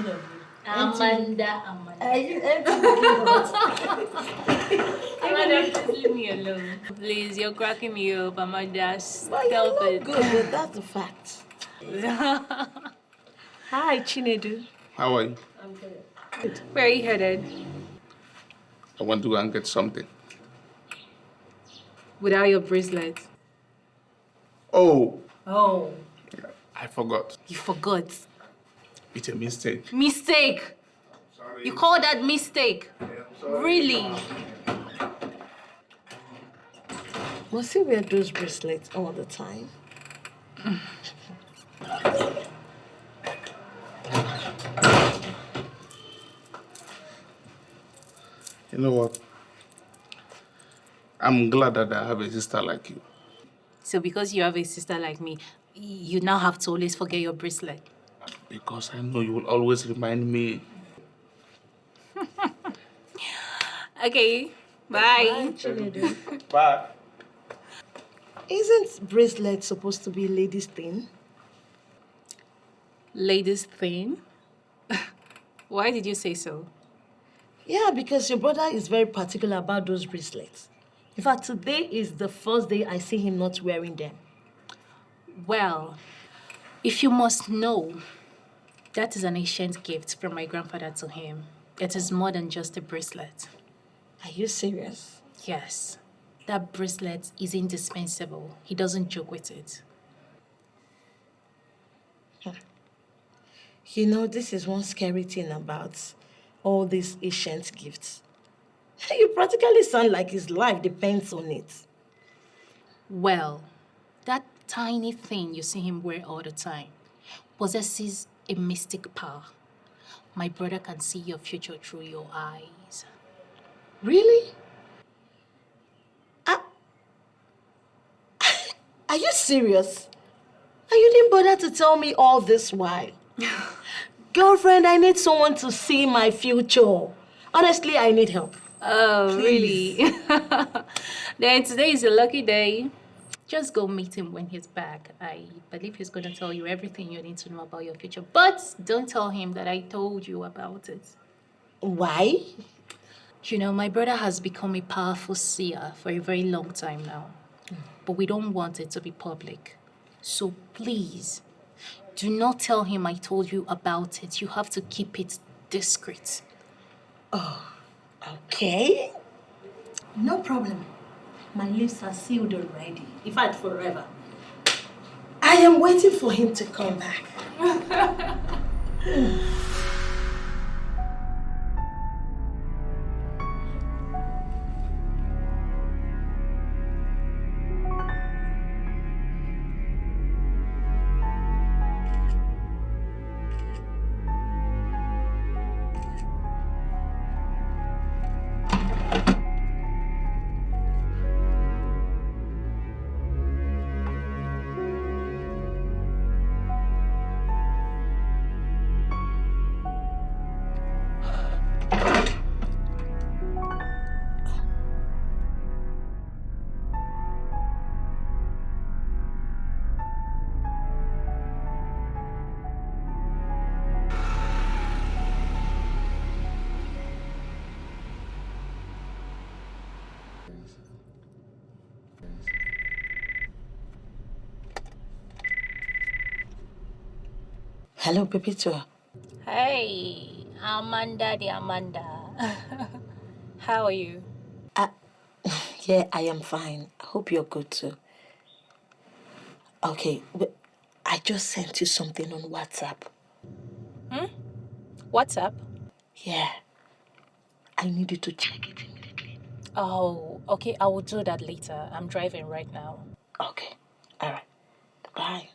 heard of you. Amanda. Amanda, please leave me alone. Please, you're cracking me up, Amanda. Well, Stop you're it. not good, but that's the fact. Hi, Chinedu. How are you? I'm good. Where are you headed? I want to go and get something. Without your bracelet. Oh, Oh. I forgot. You forgot. It's a mistake. Mistake. Sorry. You call that mistake? Really? Must he wear those bracelets all the time? You know what? I'm glad that I have a sister like you. So because you have a sister like me, you now have to always forget your bracelet. Because I know you will always remind me. Okay, bye. Chinedu. Bye. Isn't bracelet supposed to be a lady's thing? Ladies thing? Why did you say so? Yeah, because your brother is very particular about those bracelets. In fact, today is the first day I see him not wearing them. Well, if you must know, that is an ancient gift from my grandfather to him. It is more than just a bracelet. Are you serious? Yes, that bracelet is indispensable. He doesn't joke with it. You know, this is one scary thing about all these ancient gifts. You practically sound like his life depends on it. Well, that tiny thing you see him wear all the time possesses a mystic power. My brother can see your future through your eyes. Really? Are you serious? And you didn't bother to tell me all this while? Girlfriend, I need someone to see my future. Honestly, I need help. Oh, Please. really? Then today is a lucky day. Just go meet him when he's back. I believe he's going to tell you everything you need to know about your future. But don't tell him that I told you about it. Why? You know, my brother has become a powerful seer for a very long time now. But we don't want it to be public. So please, do not tell him I told you about it. You have to keep it discreet. Okay. No problem. My lips are sealed already. In fact, forever. I am waiting for him to come back. Hello, Pepito. Hey, Amanda the Amanda. How are you? Yeah, I am fine. I hope you're good too. Okay, but I just sent you something on WhatsApp. What's up? Yeah. I need you to check it immediately. Oh, okay, I will do that later. I'm driving right now. Okay. All right. Bye.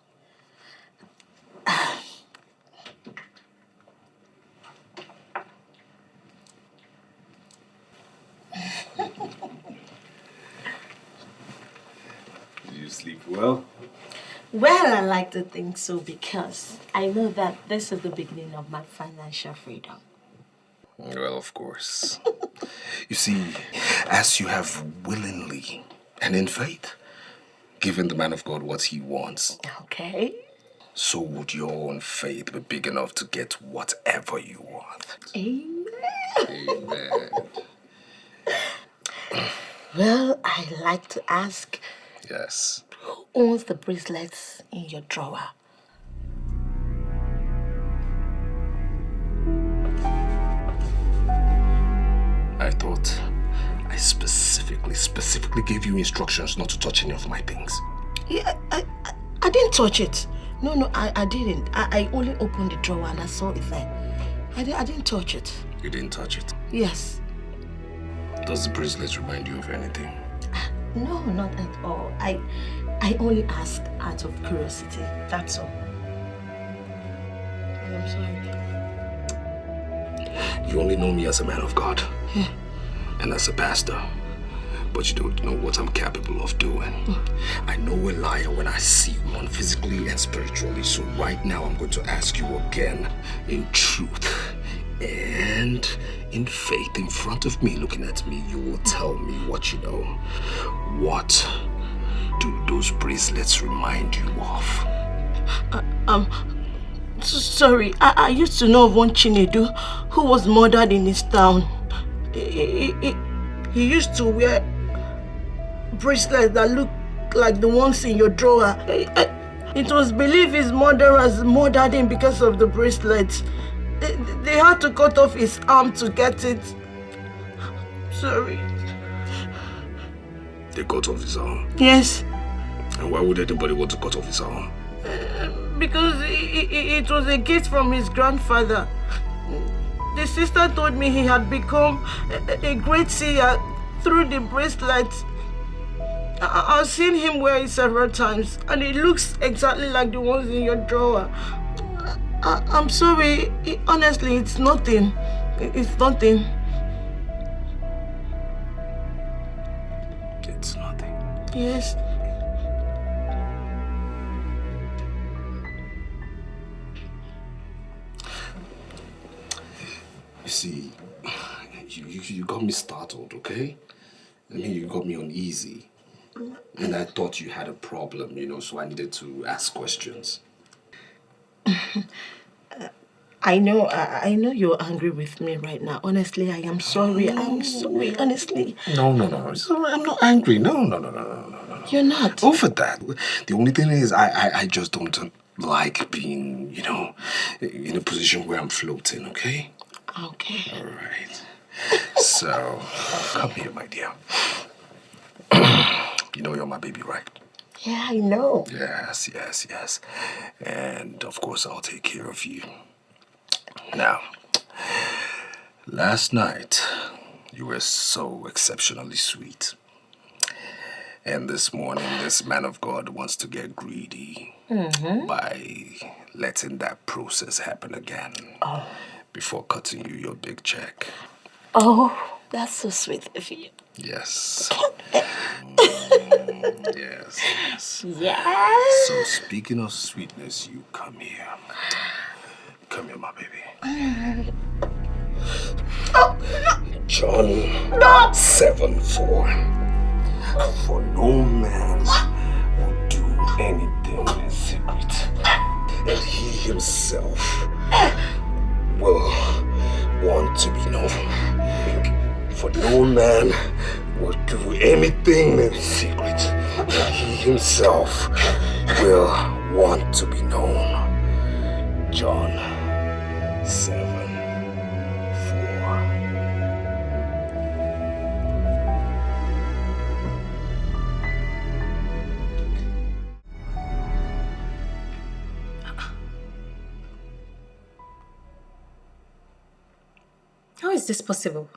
Did you sleep well? Well, I like to think so because I know that this is the beginning of my financial freedom. Well, of course. You see, as you have willingly and in faith given the man of God what he wants, Okay. so would your own faith be big enough to get whatever you want. Amen. Amen. Well, I like to ask, Yes. who owns the bracelets in your drawer? I thought I specifically gave you instructions not to touch any of my things. Yeah, I didn't touch it. No, I didn't. I only opened the drawer and I saw it there. I didn't touch it. You didn't touch it. Yes. Does the bracelet remind you of anything? No, not at all. I only asked out of curiosity. That's all. I'm sorry. You only know me as a man of God. Yeah. And as a pastor. But you don't know what I'm capable of doing. I know a liar when I see one, physically and spiritually. So right now I'm going to ask you again, in truth and in faith, in front of me, looking at me, you will tell me what you know. What do those bracelets remind you of? Sorry, I used to know of one Ini Edo who was murdered in his town. He used to wear bracelets that look like the ones in your drawer. It was believed his murderers murdered him because of the bracelets. They had to cut off his arm to get it. Sorry. They cut off his arm? Yes. And why would anybody want to cut off his arm? Because it was a gift from his grandfather. The sister told me he had become a great seer through the bracelet. I've seen him wear it several times, and it looks exactly like the ones in your drawer. I'm sorry. Honestly, it's nothing. It's nothing. It's nothing. Yes. You see, you got me startled, okay? I mean, you got me uneasy. And I thought you had a problem, you know, so I needed to ask questions. I know you're angry with me right now. Honestly, I am sorry. I'm sorry, honestly. No. It's all right. I'm not angry. No. You're not? Over that. The only thing is, I just don't like being, you know, in a position where I'm floating, okay? Okay. All right. So, come here, my dear. You know you're my baby, right? Yeah, I know. Yes. And, of course, I'll take care of you. Now, last night, you were so exceptionally sweet. And this morning, this man of God wants to get greedy by letting that process happen again before cutting you your big check. Oh, that's so sweet of you. Yes. Yes. Yes. So, speaking of sweetness, you come here. Come here, my baby. John 7:4. For no man will do anything in secret, and he himself will want to be known. For no man will do anything in secret, and he himself will want to be known. John 7:4. How is this possible?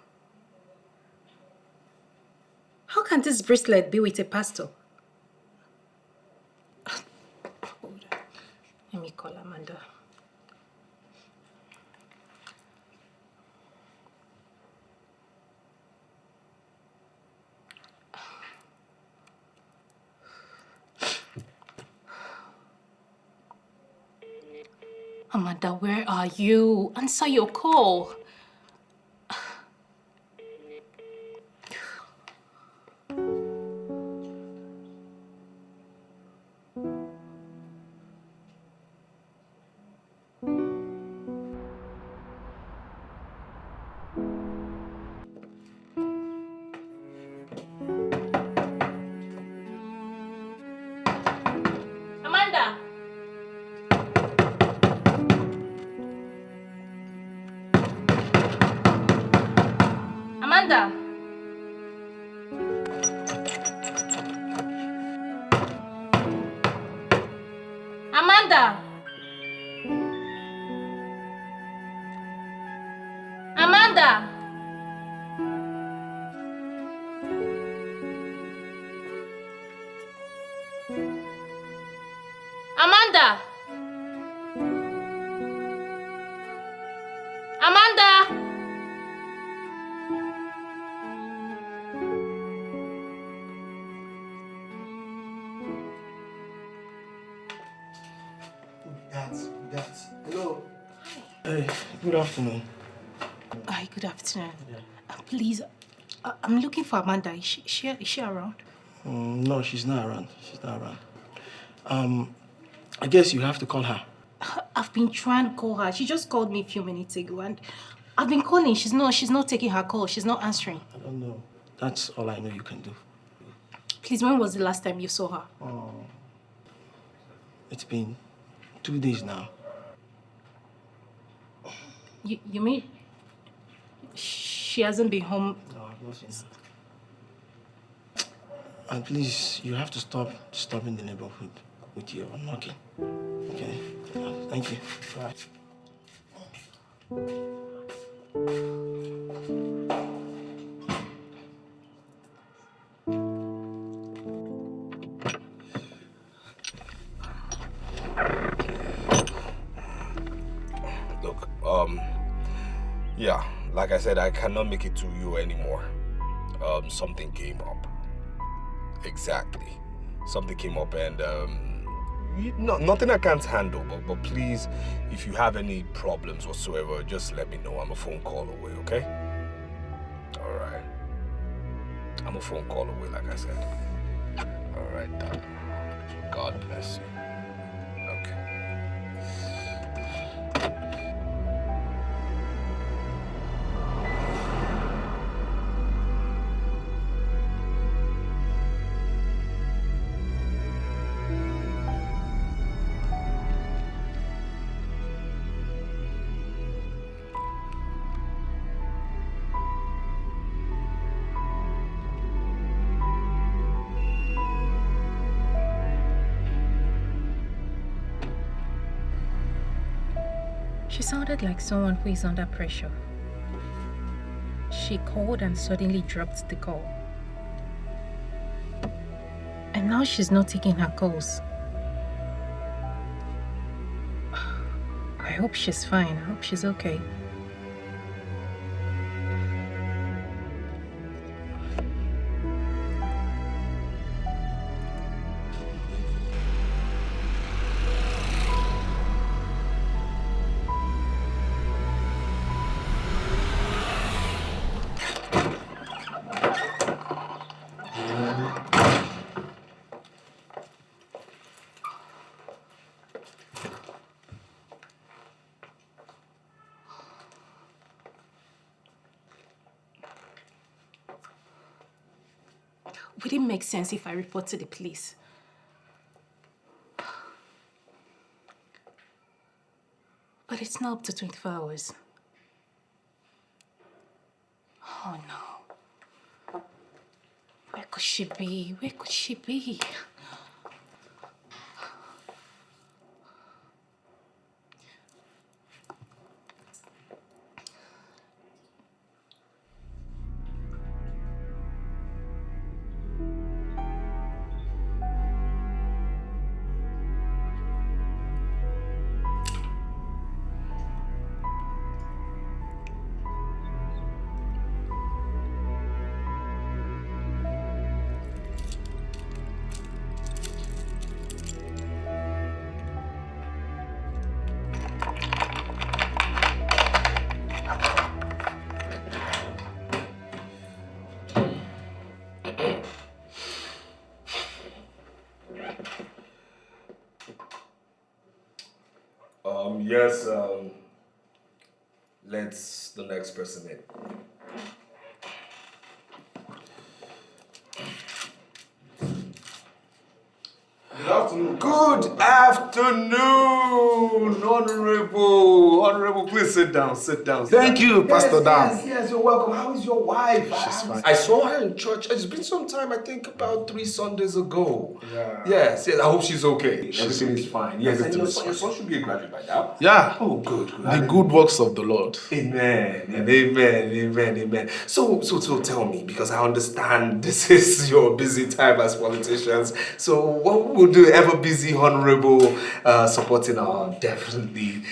How can this bracelet be with a pastor? Let me call Amanda. Amanda, where are you? Answer your call. Amanda! Amanda! Amanda! Amanda! That's. Hello. Hey, good afternoon. Hi, good afternoon. Please, I'm looking for Amanda. Is she around? No, she's not around. She's not around. I guess you have to call her. I've been trying to call her. She just called me a few minutes ago, and I've been calling. She's not taking her call. She's not answering. I don't know. That's all I know you can do. Please, when was the last time you saw her? Oh, it's been 2 days now. You mean she hasn't been home? No, I've not seen her. And please, you have to stop disturbing the neighborhood with your knocking. Okay? Thank you. Bye. Look, yeah, like I said, I cannot make it to you anymore. Something came up. Exactly. Something came up and, nothing I can't handle, but please, if you have any problems whatsoever, just let me know. I'm a phone call away, okay? All right. I'm a phone call away, like I said. All right, darling. God bless you. Okay. She sounded like someone who is under pressure. She called and suddenly dropped the call. And now she's not taking her calls. I hope she's fine. I hope she's okay. Would it make sense if I report to the police? But it's not up to 24 hours. Oh no. Where could she be? Where could she be? Yes, let's the next person in. Good afternoon. Good afternoon. Honorable, please sit down, sit down. Thank you, Pastor Dan. Yes, you're welcome. How is your wife? She's fine. I saw her in church. It's been some time, I think about 3 Sundays ago. Yeah. Yes, I hope she's okay. She's Everything okay. is fine. Yes, and Everything your is son, should be a graduate by now. Yeah. Oh, good. The good works of the Lord. Amen. And amen. So tell me, because I understand this is your busy time as politicians. So what would the ever busy honorable supporting our definitely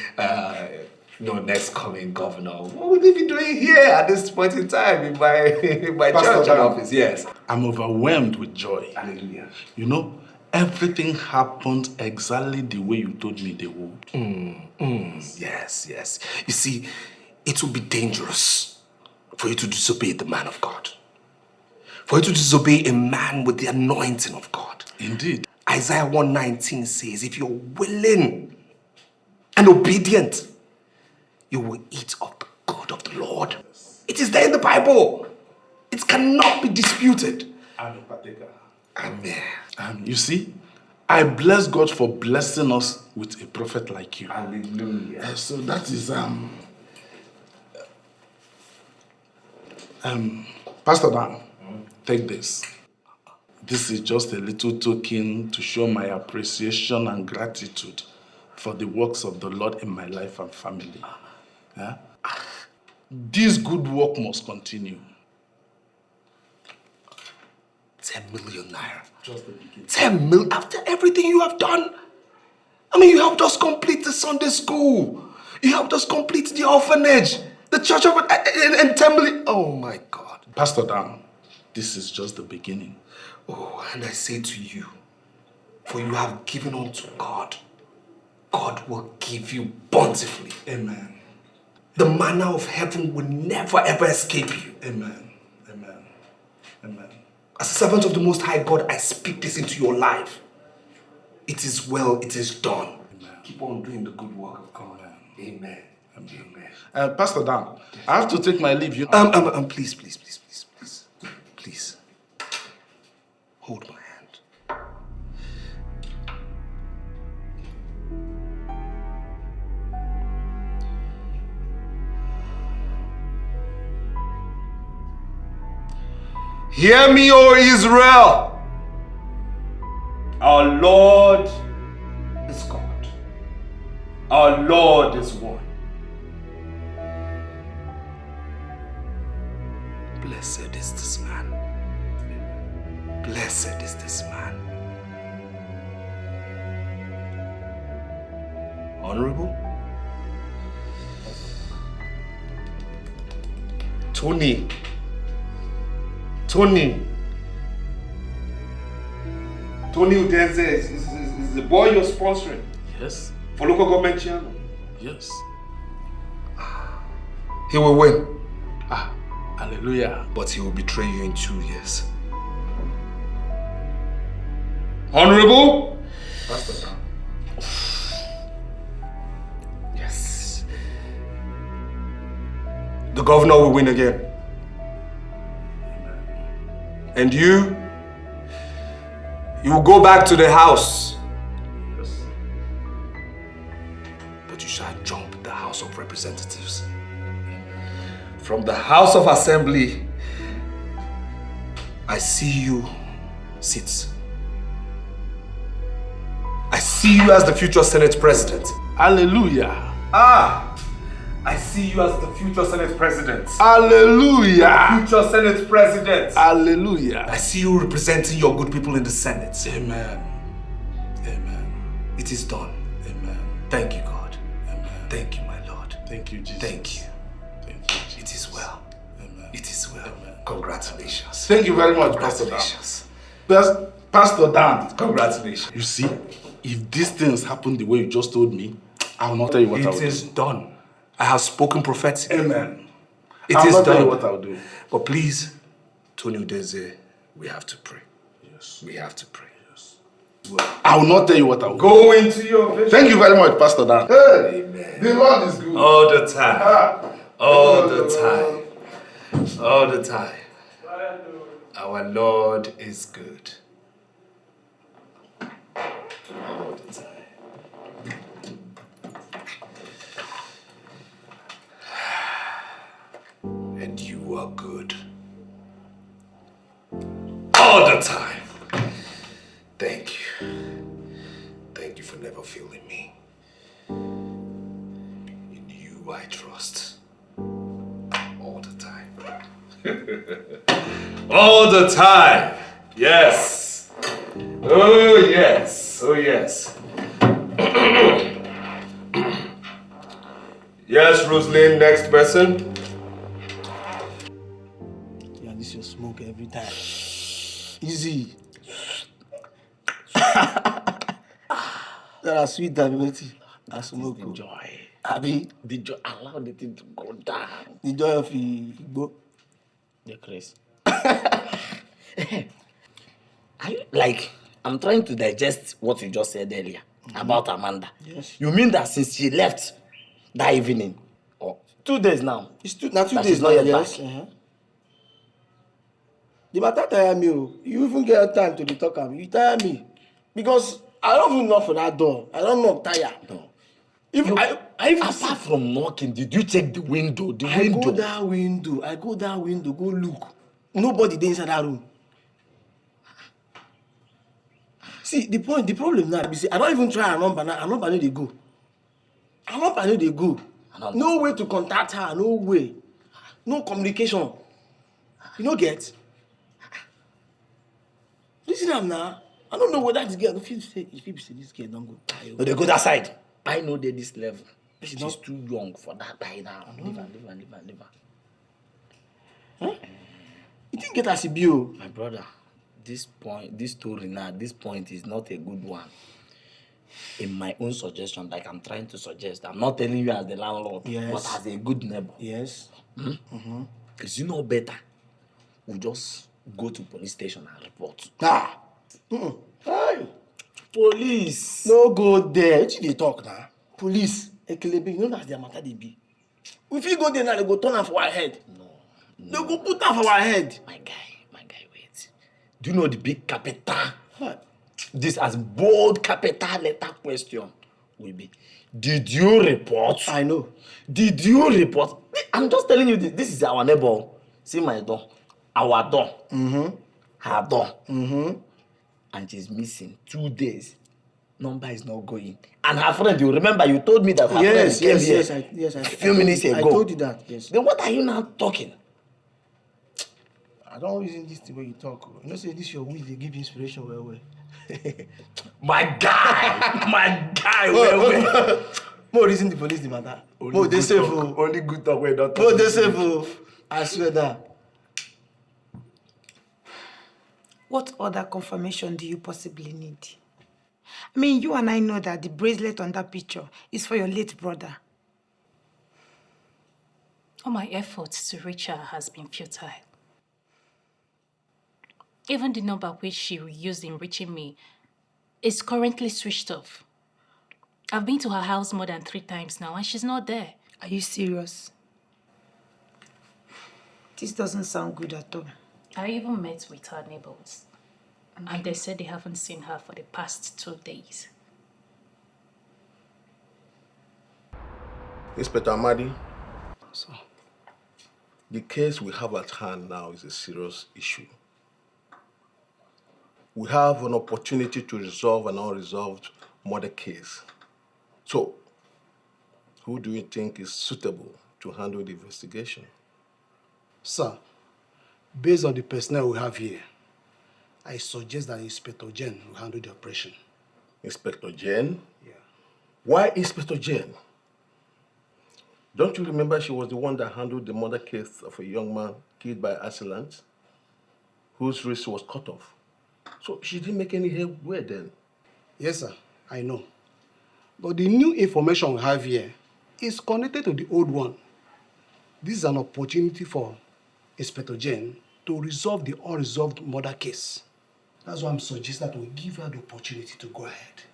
next coming governor? What would they be doing here at this point in time in my church and office? Yes. I'm overwhelmed with joy. Hallelujah. You know, everything happened exactly the way you told me they would. Yes. You see, it would be dangerous for you to disobey the man of God. For you to disobey a man with the anointing of God. Indeed. Isaiah 1:19 says, if you're willing and obedient, you will eat of the good of the Lord. It is there in the Bible. It cannot be disputed. I'm a partaker. Amen. You see, I bless God for blessing us with a prophet like you. Hallelujah. So that is Pastor Dan, take this. This is just a little token to show my appreciation and gratitude for the works of the Lord in my life and family. Yeah? This good work must continue. 10 million naira. Just the beginning. 10 million after everything you have done. I mean, you helped us complete the Sunday school. You helped us complete the orphanage, the church of and 10 million. Oh my God. Pastor Dan, this is just the beginning. Oh, and I say to you, for you have given unto God, God will give you bountifully. Amen. The manna of heaven will never ever escape you. Amen. As a servant of the Most High God, I speak this into your life. It is well, it is done. Amen. Keep on doing the good work of God. Amen. Pastor Dan, I have to take my leave. Please. Hold my hand. Hear me, O Israel. Our Lord is God. Our Lord is one. Blessed is this man. Blessed is this man. Honorable Tony Udenze is the boy you're sponsoring. Yes. For local government chairman. Yes. He will win. Hallelujah. But he will betray you in 2 years. Honorable? Pastor Dan. Yes. The governor will win again. And you will go back to the house. Yes. But you shall jump the House of Representatives. From the House of Assembly, I see you sit. I see you as the future Senate President. Hallelujah. I see you as the future Senate President. Hallelujah. Future Senate President. Hallelujah. I see you representing your good people in the Senate. Amen. It is done. Amen. Thank you, God. Amen. Thank you, my Lord. Thank you, Jesus. Thank you. Thank you, Jesus. It is well. Amen. It is well. Amen. Congratulations. Thank you very much, Pastor Dan. Congratulations. Pastor Dan. Congratulations. You see, if these things happen the way you just told me, I will not tell you what I will do. It is done. I have spoken prophetically. Amen. It I'll is not tell you done. what I'll do. But please, Tony Udeze, we have to pray. Yes. We have to pray. Yes. I will not tell you what I will do. Go into your vision. Thank you very much, Pastor Dan. Amen. The Lord is good. All the time. All the time. All the time. Our Lord is good. All the time. feel in me. In you I trust. All the time. All the time! Yes! Oh yes! Oh yes! Yes, Rosalind, next person. Yeah, this your smoke every time. Easy. That are sweet, Davimeti. I smoke. The joy. Abi, The joy. Allow the thing to go down. the joy of Igbo. The Chris. I'm trying to digest what you just said earlier about Amanda. Yes. You mean that since she left that evening, or 2 days now, It's now 2 that days she's not now, yet yes. back? The matter tire me. You even get time to dey talk am. You tire me. Because I don't even knock for that door. I don't knock tire. No. If I even Apart from knocking, did you check the window? I go that window, go look. Nobody dey inside that room. See, the problem now be say I don't even try her number now. Her number no dey go. No way to contact her, no way. No communication. You no get? Listen am now. I don't know whether this girl, if you say this girl don't go die. No, they go that side. I know they this level. She's not- too young for that by now. Leave her. Huh? You think get as e be o? My brother, this story now, this point is not a good one. In my own suggestion, like I'm trying to suggest, I'm not telling you as the landlord, Yes. but as a good neighbor. Yes. Because you know better. We just go to police station and report. Ah. Hey. Police! No go there. Wetin you dey talk now? Police, Ekelebe, you know that's their matter dey be. We fit go there now, they go turn am for our head. No. They go put am for our head. My guy, wait. Do you know the big capital? What? This as bold capital letter question will be, did you report? I know. Did you report? I'm just telling you this is our neighbor. See my door. Our door. Her door. And she's missing 2 days. Number is not going. And her friend, you remember you told me that her friend came here Yes. a few minutes ago. I told you that, yes. Then what are you now talking? I don't reason this the way you talk. You know say this your will, they give you inspiration well. My guy, well. More reason the police the matter. More they safe o. Only good talk wey don talk. More they safe o. I swear that. What other confirmation do you possibly need? I mean, you and I know that the bracelet on that picture is for your late brother. All my efforts to reach her has been futile. Even the number which she used in reaching me is currently switched off. I've been to her house more than 3 times now and she's not there. Are you serious? This doesn't sound good at all. I even met with her neighbors and they said they haven't seen her for the past 2 days. Inspector Amadi, So, the case we have at hand now is a serious issue. We have an opportunity to resolve an unresolved murder case. So, who do you think is suitable to handle the investigation? Sir, based on the personnel we have here, I suggest that Inspector Jen will handle the operation. Inspector Jen? Yeah. Why Inspector Jen? Don't you remember she was the one that handled the murder case of a young man killed by assailant, whose wrist was cut off? So she didn't make any headway then. Yes, sir, I know. But the new information we have here is connected to the old one. This is an opportunity for Inspector Jen to resolve the unresolved murder case. That's why I'm suggesting that we give her the opportunity to go ahead.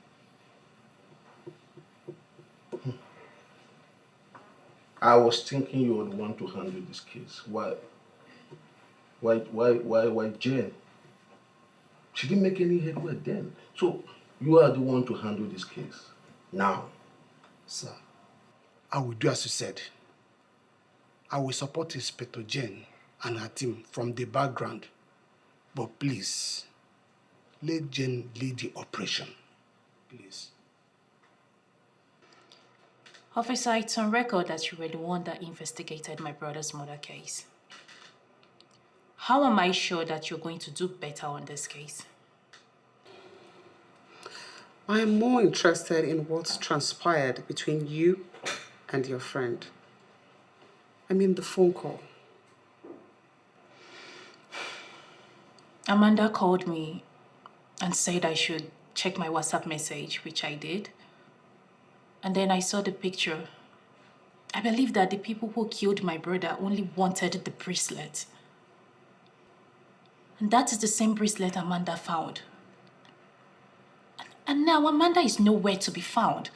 I was thinking you would want to handle this case. Why Jen? She didn't make any headway then. So you are the one to handle this case now. Sir, I will do as you said. I will support Inspector Jen and her team from the background. But please, let Jen lead the operation. Please. Officer, it's on record that you were the one that investigated my brother's murder case. How am I sure that you're going to do better on this case? I am more interested in what's transpired between you and your friend. I mean the phone call. Amanda called me and said I should check my WhatsApp message, which I did. And then I saw the picture. I believe that the people who killed my brother only wanted the bracelet. And that is the same bracelet Amanda found. And now Amanda is nowhere to be found.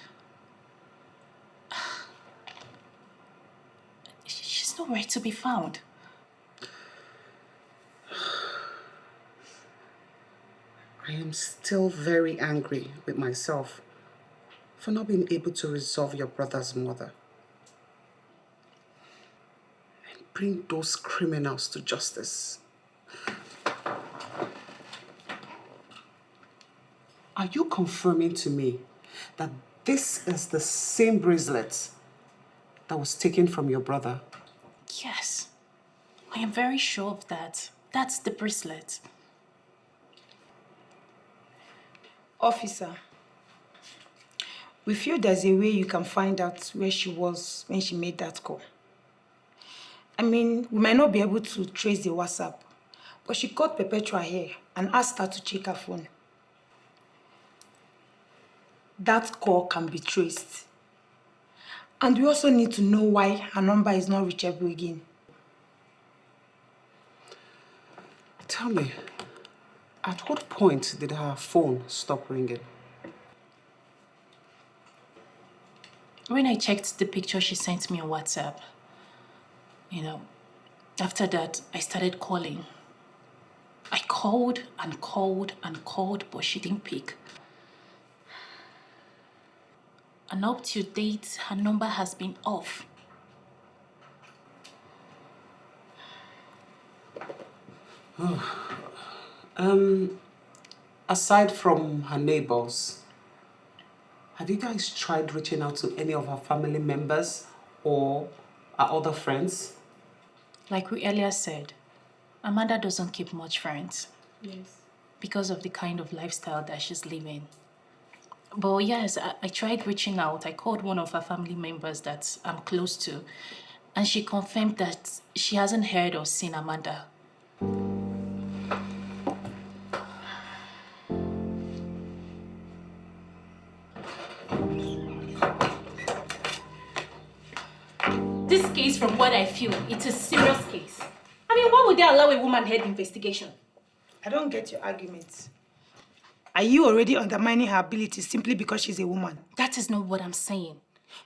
She's nowhere to be found. I am still very angry with myself for not being able to resolve your brother's murder and bring those criminals to justice. Are you confirming to me that this is the same bracelet that was taken from your brother? Yes, I am very sure of that. That's the bracelet. Officer, we feel there's a way you can find out where she was when she made that call. I mean, we might not be able to trace the WhatsApp, but she called Perpetua here and asked her to check her phone. That call can be traced. And we also need to know why her number is not reachable again. Tell me, at what point did her phone stop ringing? When I checked the picture she sent me on WhatsApp, after that, I started calling. I called and called and called, but she didn't pick. And up to date, her number has been off. Aside from her neighbors, have you guys tried reaching out to any of her family members or her other friends? Like we earlier said, Amanda doesn't keep much friends. Yes. Because of the kind of lifestyle that she's living. But yes, I tried reaching out. I called one of her family members that I'm close to, and she confirmed that she hasn't heard or seen Amanda. This case, from what I feel, it's a serious case. I mean, why would they allow a woman-head investigation? I don't get your argument. Are you already undermining her abilities simply because she's a woman? That is not what I'm saying.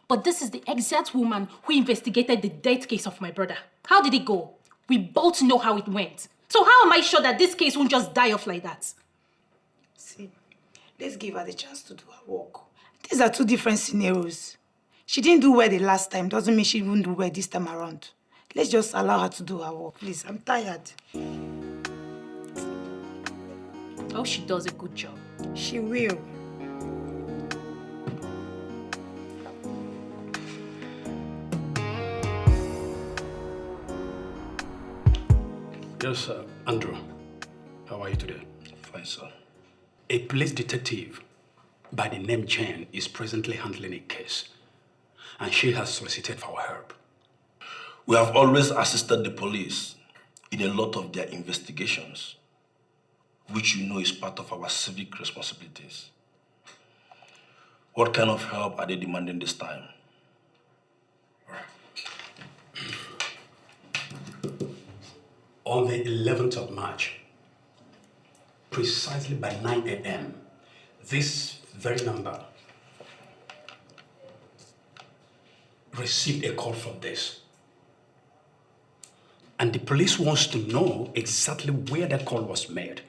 But this is the exact woman who investigated the death case of my brother. How did it go? We both know how it went. So how am I sure that this case won't just die off like that? See, let's give her the chance to do her work. These are two different scenarios. She didn't do well the last time, doesn't mean she won't do well this time around. Let's just allow her to do her work, please. I'm tired. I hope she does a good job. She will. Yes, sir. Andrew, how are you today? Fine, sir. A police detective by the name Jane is presently handling a case, and she has solicited for our help. We have always assisted the police in a lot of their investigations, which you know is part of our civic responsibilities. What kind of help are they demanding this time? On the 11th of March, precisely by 9 a.m., this very number received a call from this. And the police wants to know exactly where that call was made.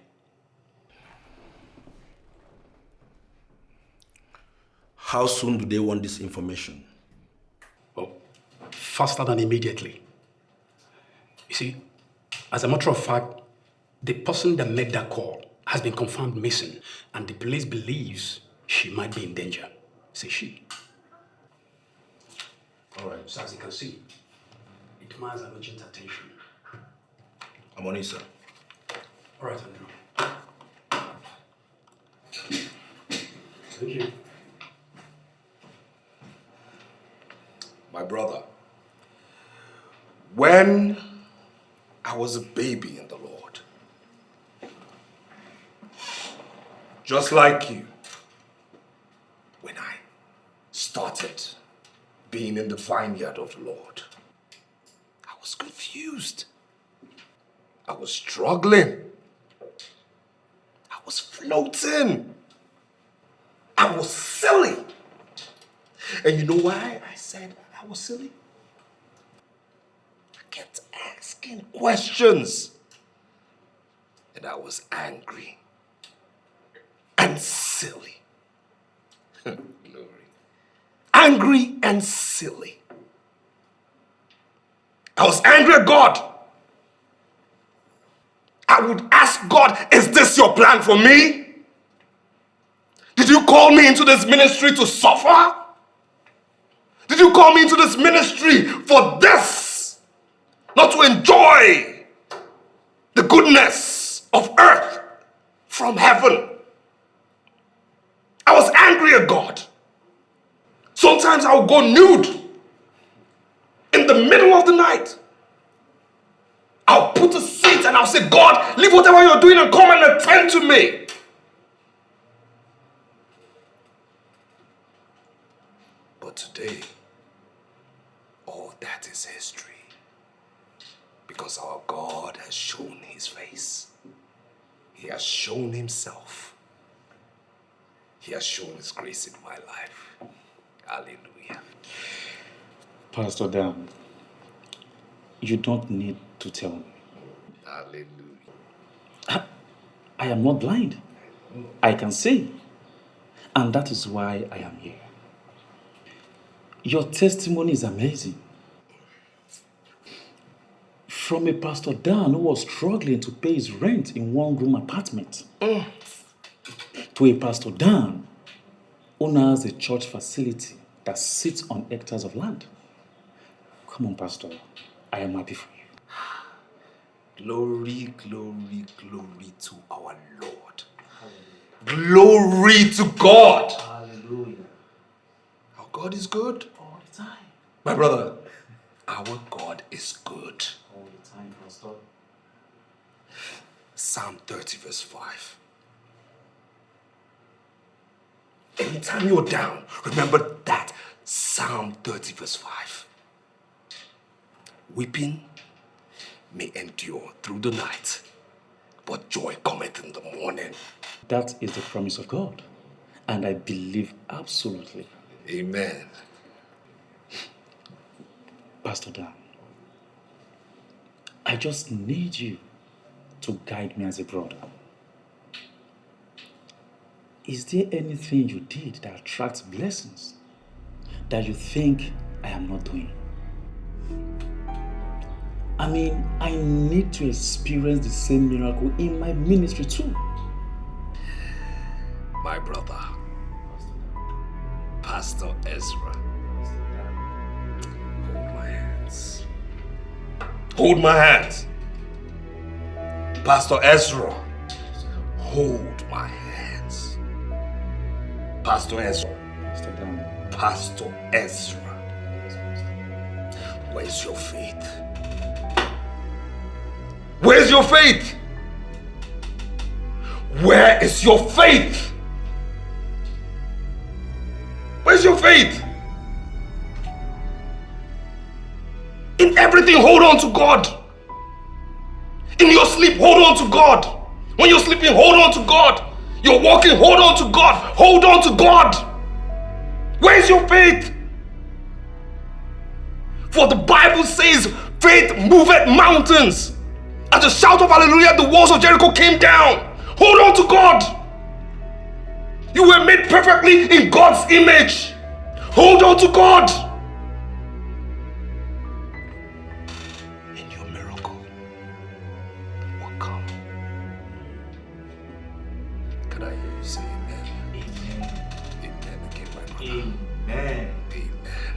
How soon do they want this information? Oh, faster than immediately. You see, as a matter of fact, the person that made that call has been confirmed missing, and the police believes she might be in danger. Say she. All right. So as you can see, it demands an urgent attention. I'm on it, sir. All right, Andrew. Thank you. My brother, when I was a baby in the Lord, just like you, when I started being in the vineyard of the Lord, I was confused. I was struggling. I was floating. I was silly. And you know why I said I was silly? I kept asking questions. And I was angry and silly. Glory. Angry and silly. I was angry at God. I would ask God, is this your plan for me? Did you call me into this ministry to suffer? Did you call me into this ministry for this? Not to enjoy the goodness of earth from heaven. I was angry at God. Sometimes I would go nude in the middle of the night. I'll put a seat and I'll say, God, leave whatever you're doing and come and attend to me. But today, all that is history. Because our God has shown his face. He has shown himself. He has shown his grace in my life. Hallelujah. Pastor Dan, you don't need to tell me. Hallelujah. I am not blind. I can see. And that is why I am here. Your testimony is amazing. From a Pastor Dan who was struggling to pay his rent in one-room apartment, to a Pastor Dan who now has a church facility that sits on hectares of land. Come on, Pastor. I am happy for you. Glory, glory, glory to our Lord. Glory to God. Hallelujah. Our God is good. All the time. My brother, our God is good. All the time, Pastor. Psalm 30 verse 5. Anytime you're down, remember that Psalm 30 verse 5. Weeping may endure through the night, but joy cometh in the morning. That is the promise of God. And I believe absolutely. Amen. Pastor Dan, I just need you to guide me as a brother. Is there anything you did that attracts blessings that you think I am not doing? I mean, I need to experience the same miracle in my ministry too. My brother, Pastor Ezra, hold my hands. Hold my hands. Pastor Ezra, hold my hands. Pastor Ezra. Pastor Ezra. Where's your faith? Where's your faith? Where is your faith? Where's your faith? In everything, hold on to God. In your sleep, hold on to God. When you're sleeping, hold on to God. You're walking, hold on to God. Hold on to God. Where's your faith? For the Bible says, faith moveth mountains. At the shout of hallelujah, the walls of Jericho came down. Hold on to God. You were made perfectly in God's image. Hold on to God. And your miracle will come. Can I hear you say amen? Amen. Amen again, my brother. Amen. Amen.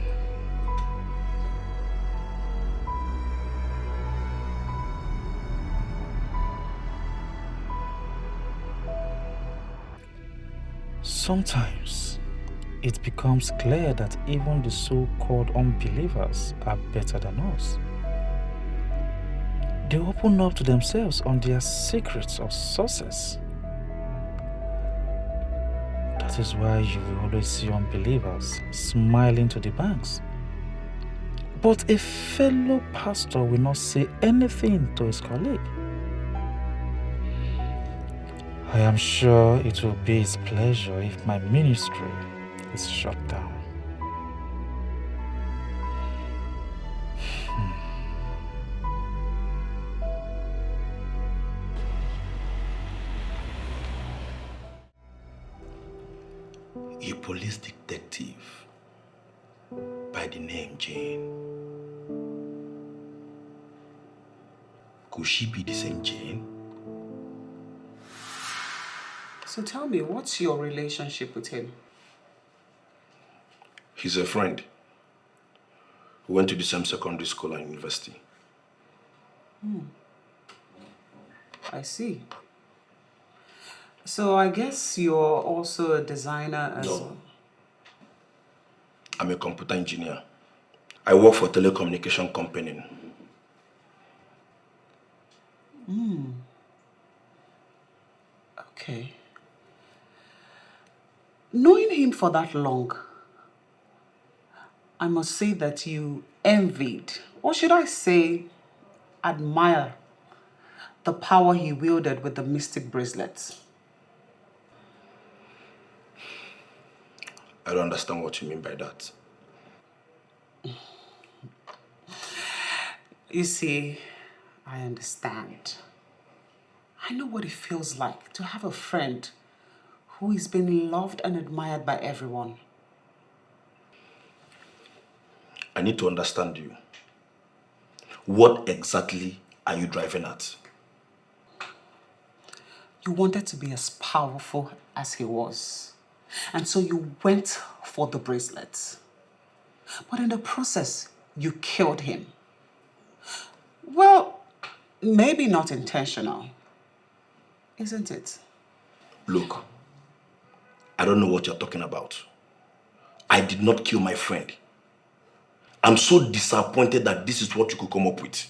Sometimes it becomes clear that even the so-called unbelievers are better than us. They open up to themselves on their secrets of success. That is why you will always see unbelievers smiling to the banks. But a fellow pastor will not say anything to his colleague. I am sure it will be his pleasure if my ministry is shut down. A police detective by the name Jane. Could she be the same Jane? So tell me, what's your relationship with him? He's a friend. We went to the same secondary school and university. I see. So I guess you're also a designer as well. No. I'm a computer engineer. I work for a telecommunication company. Okay. Knowing him for that long, I must say that you envied, or should I say, admire, the power he wielded with the mystic bracelets. I don't understand what you mean by that. You see, I understand. I know what it feels like to have a friend who is being loved and admired by everyone. I need to understand you. What exactly are you driving at? You wanted to be as powerful as he was. And so you went for the bracelets. But in the process, you killed him. Well, maybe not intentional, isn't it? Look, I don't know what you're talking about. I did not kill my friend. I'm so disappointed that this is what you could come up with.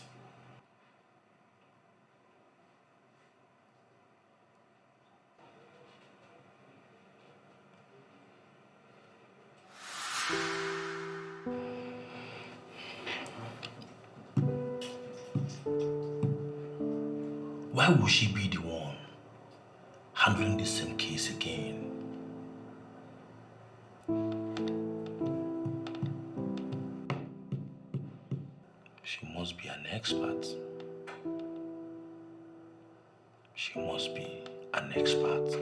Why would she be the one handling the same case again? She must be an expert. She must be an expert.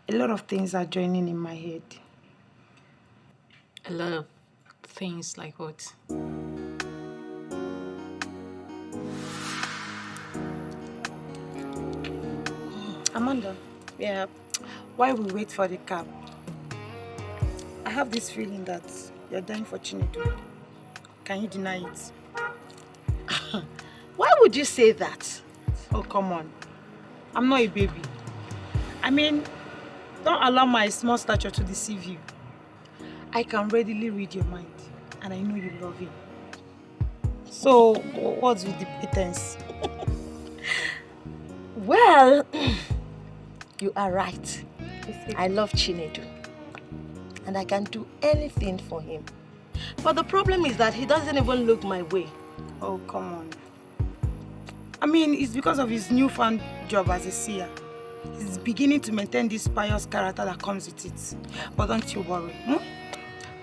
A lot of things are joining in my head. A lot of things like what? Amanda, yeah, while we wait for the cab, I have this feeling that you're dying for Chinedu. Can you deny it? Why would you say that? Oh, come on. I'm not a baby. I mean, don't allow my small stature to deceive you. I can readily read your mind, and I know you love him. So, what's with the pretense? Well, you are right. I love Chinedu. And I can do anything for him. But the problem is that he doesn't even look my way. Oh, come on. I mean, it's because of his newfound job as a seer. He's beginning to maintain this pious character that comes with it. But don't you worry.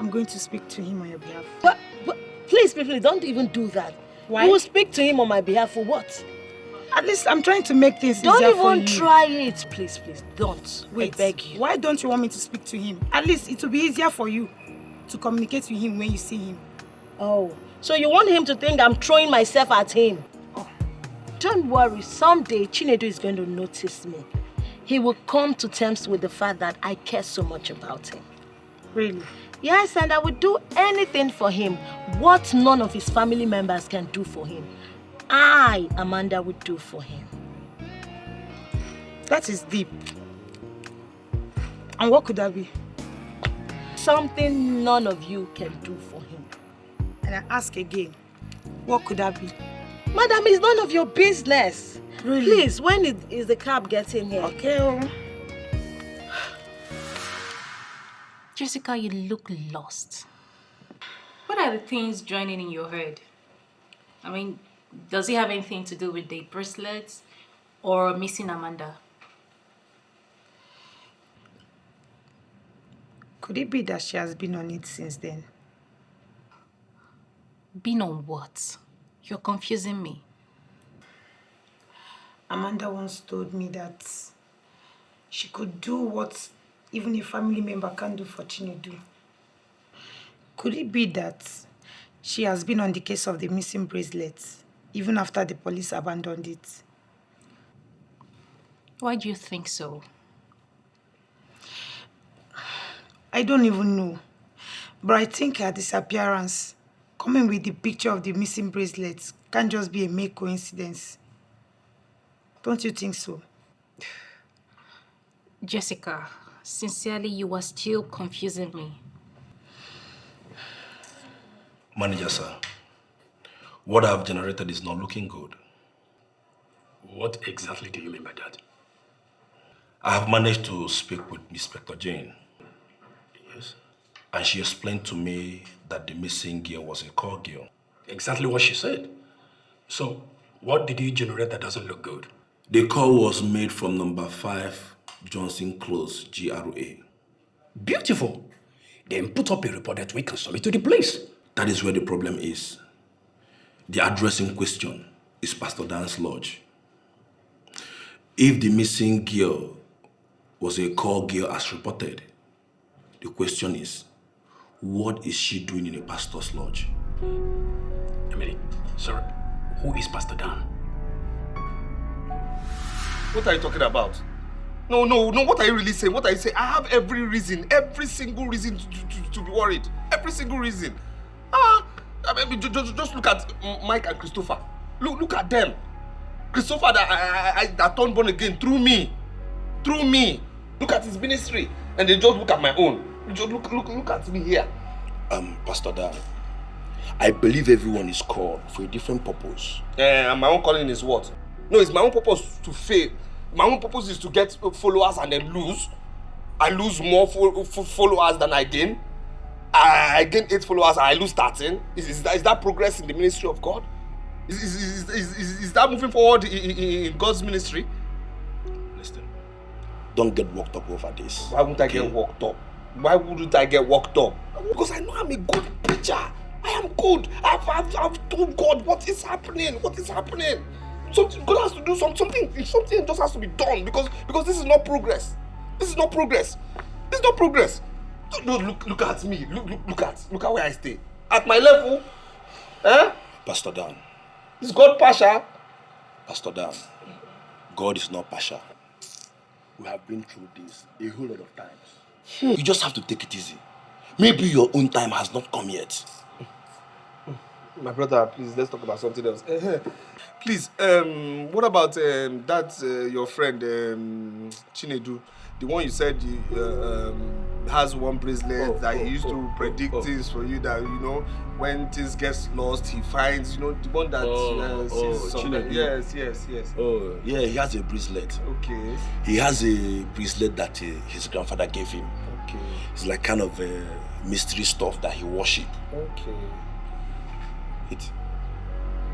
I'm going to speak to him on your behalf. But please, don't even do that. Why? You will speak to him on my behalf for what? At least I'm trying to make things easier Don't for you. even try it, please. Don't. Wait, I beg you. Why don't you want me to speak to him? At least it will be easier for you to communicate with him when you see him. Oh, so you want him to think I'm throwing myself at him? Oh. Don't worry, someday Chinedu is going to notice me. He will come to terms with the fact that I care so much about him. Really? Yes, and I would do anything for him. What none of his family members can do for him, I, Amanda, would do for him. That is deep. And what could that be? Something none of you can do for him. And I ask again, what could that be? Madam, it's none of your business. Really? Please, when is the cab getting here? Okay. Jessica, you look lost. What are the things joining in your head? I mean, does it have anything to do with the bracelets or missing Amanda? Could it be that she has been on it since then? Been on what? You're confusing me. Amanda once told me that she could do what even a family member can't do for Chinedu. Could it be that she has been on the case of the missing bracelets even after the police abandoned it? Why do you think so? I don't even know. But I think her disappearance, coming with the picture of the missing bracelets, can't just be a mere coincidence. Don't you think so? Jessica, sincerely, you are still confusing me. Manager, sir, what I've generated is not looking good. What exactly do you mean by that? I have managed to speak with Inspector Jane. Yes? And she explained to me that the missing girl was a call girl. Exactly what she said. So, what did you generate that doesn't look good? The call was made from number 5 Johnson Close, GRA. Beautiful. Then put up a report that we can submit to the police. That is where the problem is. The address in question is Pastor Dan's lodge. If the missing girl was a call girl as reported, the question is, what is she doing in a pastor's lodge? Emily, sir, who is Pastor Dan? What are you talking about? No, what are you really saying? What are you saying? I have every single reason to be worried. Every single reason. I mean, just look at Mike and Christopher. Look at them. Christopher that turned born again through me. Look at his ministry. And they just look at my own. Just look at me here. Pastor Dan, I believe everyone is called for a different purpose. And my own calling is what? No, it's my own purpose to fail. My own purpose is to get followers and then lose. I lose more followers than I gain. I gain 8 followers and I lose 13. Is that progress in the ministry of God? Is that moving forward in God's ministry? Listen, don't get worked up over this. Why wouldn't I get worked up? Why wouldn't I get worked up? Because I know I'm a good preacher. I am good. I've told God what is happening. Something God has to do something just has to be done because this is not progress. Look at me. Look at where I stay. At my level. Pastor Dan. Is God partial? Pastor Dan, God is not partial. We have been through this a whole lot of times. You just have to take it easy. Maybe your own time has not come yet. My brother, please, let's talk about something else. Please, what about your friend, Chinedu? The one you said has one bracelet that he used to predict things for you that, when things get lost, he finds, the one that sees something. Yes. Oh, yeah, he has a bracelet. Okay. He has a bracelet that his grandfather gave him. Okay. It's like kind of mystery stuff that he worship. Okay.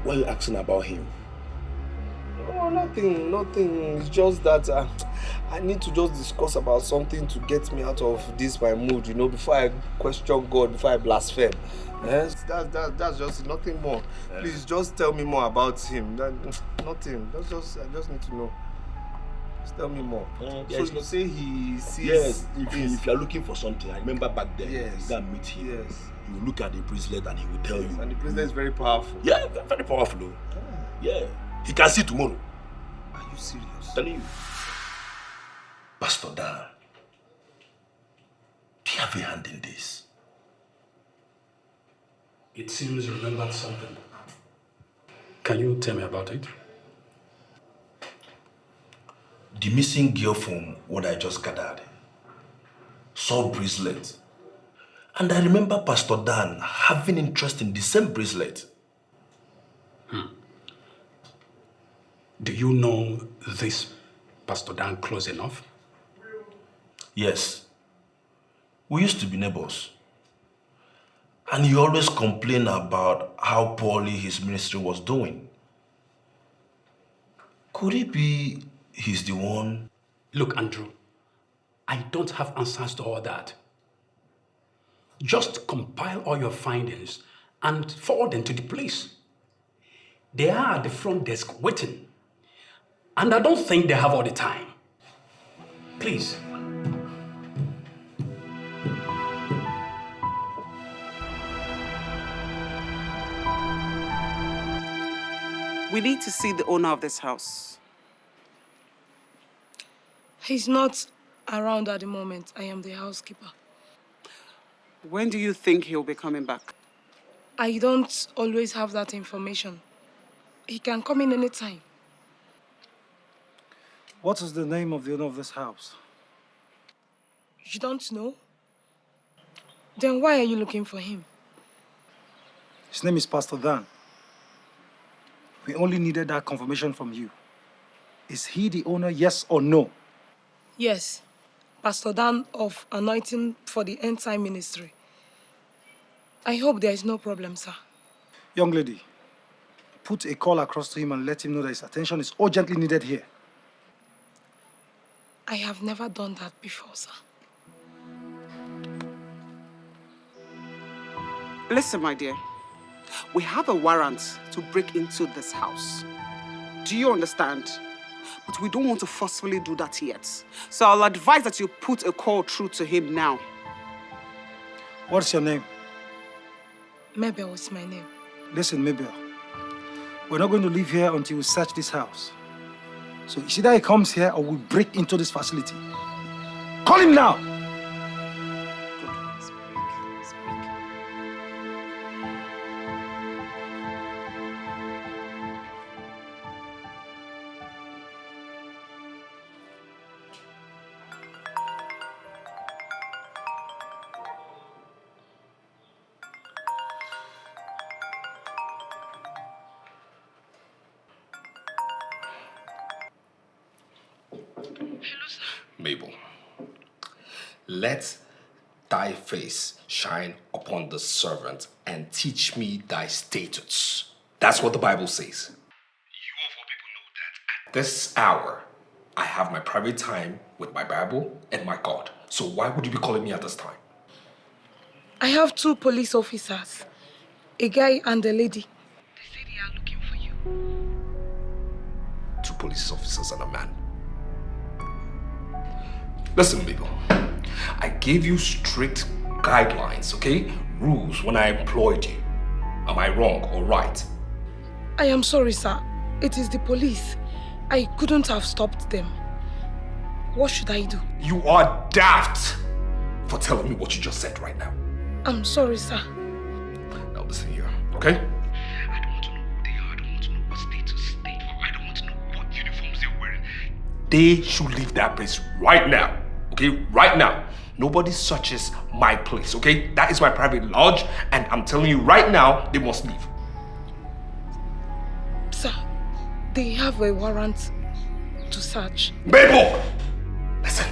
Why are you asking about him? Oh, nothing. It's just that I need to just discuss about something to get me out of this my mood, before I question God, before I blaspheme. Yes, that's just nothing more. Please just tell me more about him. Nothing. I just need to know. Just tell me more. So you say he sees. Yes. If you are looking for something, I remember back then. Yes. You can meet him. Yes. You look at the bracelet and he will tell you. And the bracelet is very powerful. Yeah, very powerful though. Yeah. He can see tomorrow. Are you serious? I'm telling you. Pastor Dan, he have a hand in this? It seems you remembered something. Can you tell me about it? The missing girl from what I just gathered saw bracelet. And I remember Pastor Dan having interest in the same bracelet. Do you know this Pastor Dan close enough? Yes. We used to be neighbors. And he always complained about how poorly his ministry was doing. Could it be he's the one? Look, Andrew, I don't have answers to all that. Just compile all your findings and forward them to the police. They are at the front desk waiting. And I don't think they have all the time. Please. We need to see the owner of this house. He's not around at the moment. I am the housekeeper. When do you think he'll be coming back? I don't always have that information. He can come in anytime. What is the name of the owner of this house? You don't know? Then why are you looking for him? His name is Pastor Dan. We only needed that confirmation from you. Is he the owner, yes or no? Yes, Pastor Dan of Anointing for the End Time Ministry. I hope there is no problem, sir. Young lady, put a call across to him and let him know that his attention is urgently needed here. I have never done that before, sir. Listen, my dear. We have a warrant to break into this house. Do you understand? But we don't want to forcefully do that yet. So I'll advise that you put a call through to him now. What's your name? Mabel is my name. Listen, Mabel. We're not going to leave here until we search this house. So it's either he comes here or we break into this facility. Call him now! Mabel, let thy face shine upon the servant and teach me thy statutes. That's what the Bible says. You of all people know that at this hour, I have my private time with my Bible and my God. So why would you be calling me at this time? I have 2 police officers, a guy and a lady. They say they are looking for you. 2 police officers and a man. Listen, Mabel, I gave you strict guidelines, okay? Rules when I employed you. Am I wrong or right? I am sorry, sir. It is the police. I couldn't have stopped them. What should I do? You are daft for telling me what you just said right now. I'm sorry, sir. Now listen here, okay? I don't want to know who they are. I don't want to know what status they are. I don't want to know what uniforms they're wearing. They should leave that place right now. Okay, right now. Nobody searches my place, okay? That is my private lodge, and I'm telling you right now, they must leave. Sir, they have a warrant to search. Mabel! Listen,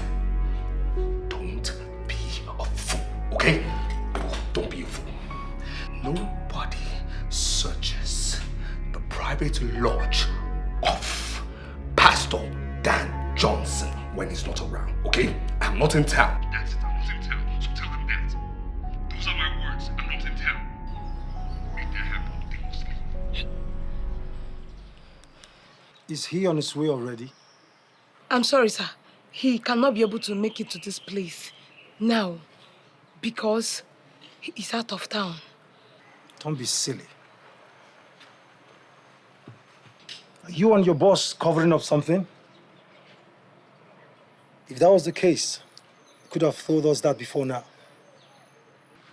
don't be a fool, okay? Don't be a fool. Nobody searches the private lodge of Pastor Dan Johnson when he's not around, okay? I'm not in town. That's it, I'm not in town. So tell them that. Those are my words. I'm not in town. Make that happen. They must leave. Is he on his way already? I'm sorry, sir. He cannot be able to make it to this place now because he is out of town. Don't be silly. Are you and your boss covering up something? If that was the case, you could have told us that before now.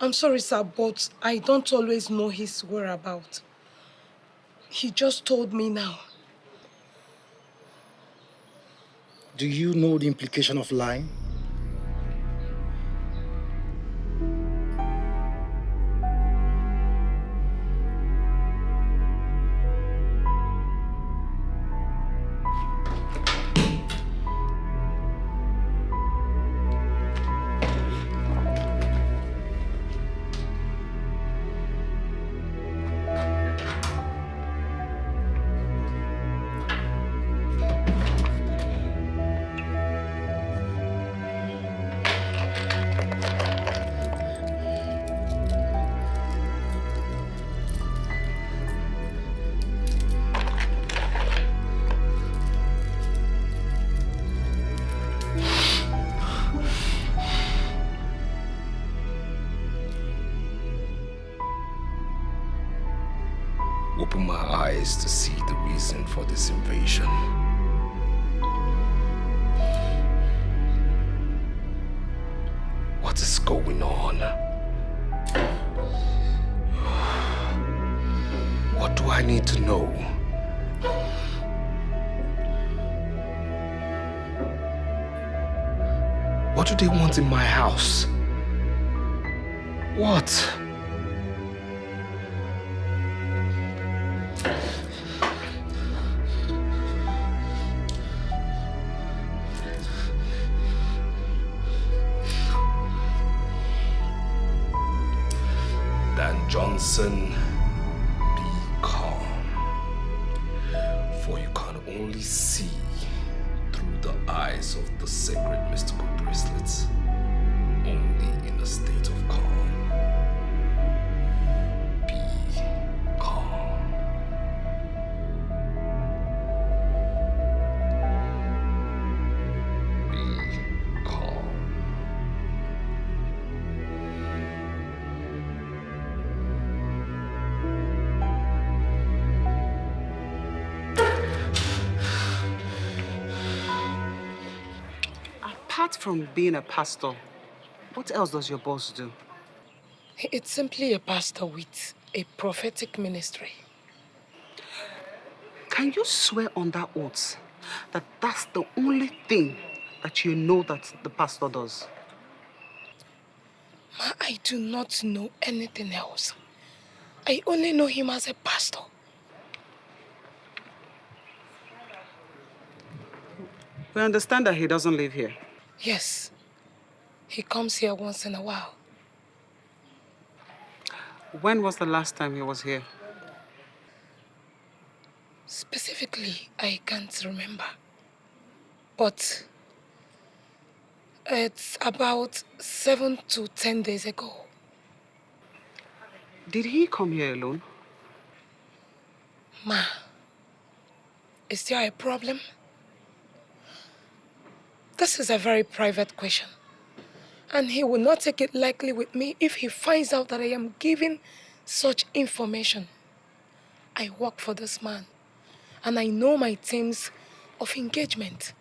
I'm sorry, sir, but I don't always know his whereabouts. He just told me now. Do you know the implication of lying? Open my eyes to see the reason for this invasion. What is going on? What do I need to know? What do they want in my house? What? Johnson, be calm, for you can only see through the eyes of the sacred mystical bracelets, only in a state of calm. Be calm. Be calm. Apart from being a pastor, what else does your boss do? It's simply a pastor with a prophetic ministry. Can you swear on that oath that that's the only thing that you know that the pastor does? Ma, I do not know anything else. I only know him as a pastor. We understand that he doesn't live here. Yes. He comes here once in a while. When was the last time he was here? Specifically, I can't remember. But it's about 7 to 10 days ago. Did he come here alone? Ma, is there a problem? This is a very private question. And he will not take it lightly with me if he finds out that I am giving such information. I work for this man, and I know my terms of engagement.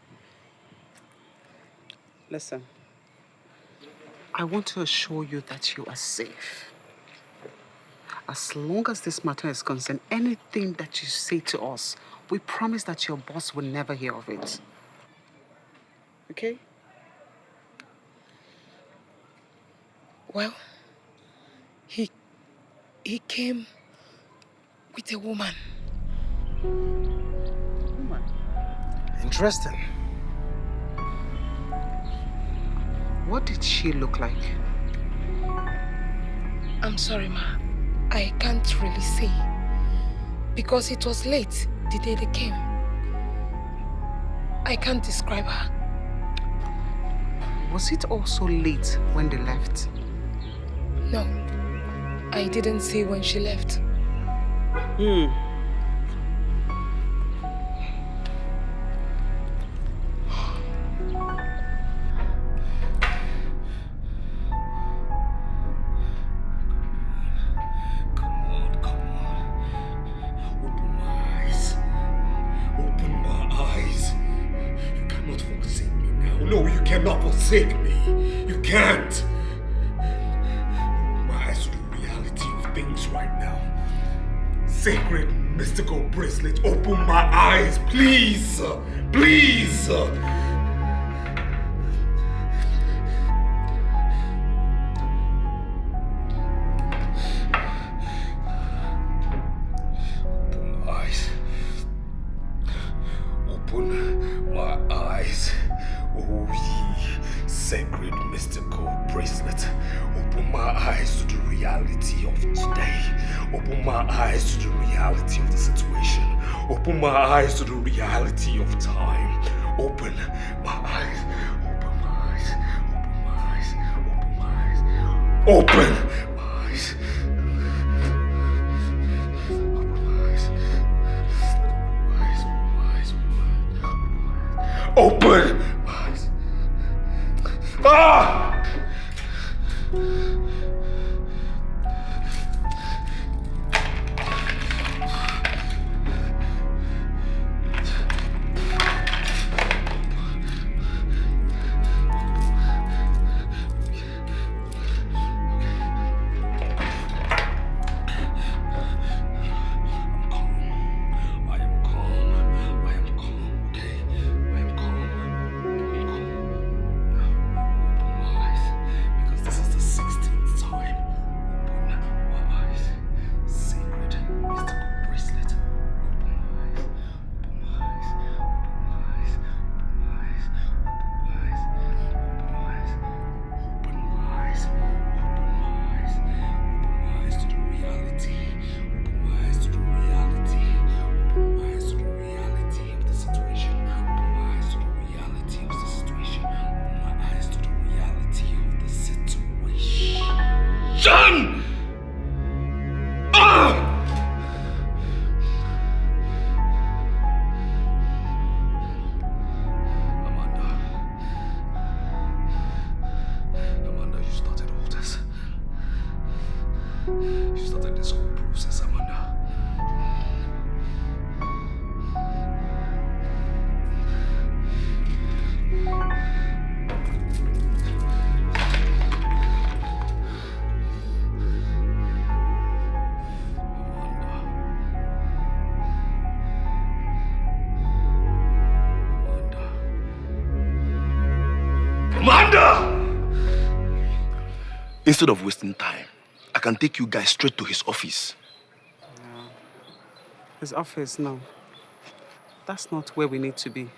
Listen, I want to assure you that you are safe. As long as this matter is concerned, anything that you say to us, we promise that your boss will never hear of it. Okay? Well, he came with a woman. Woman? Interesting. What did she look like? I'm sorry, Ma. I can't really say. Because it was late the day they came. I can't describe her. Was it also late when they left? No. I didn't see when she left. No, you cannot forsake me. You can't. My Sacred mystical bracelet, open my eyes, please! Please! Open my eyes, oh ye sacred mystical bracelet. Open my eyes to the reality of today. Open my eyes to the reality of the situation. Open my eyes to the reality of time. Open my eyes, open my eyes, open my eyes, open my eyes, open my eyes. Open my eyes. Ah! John! Amanda, you started all this. You started this whole process, Amanda. Amanda! Instead of wasting time, I can take you guys straight to his office. His office, no. That's not where we need to be.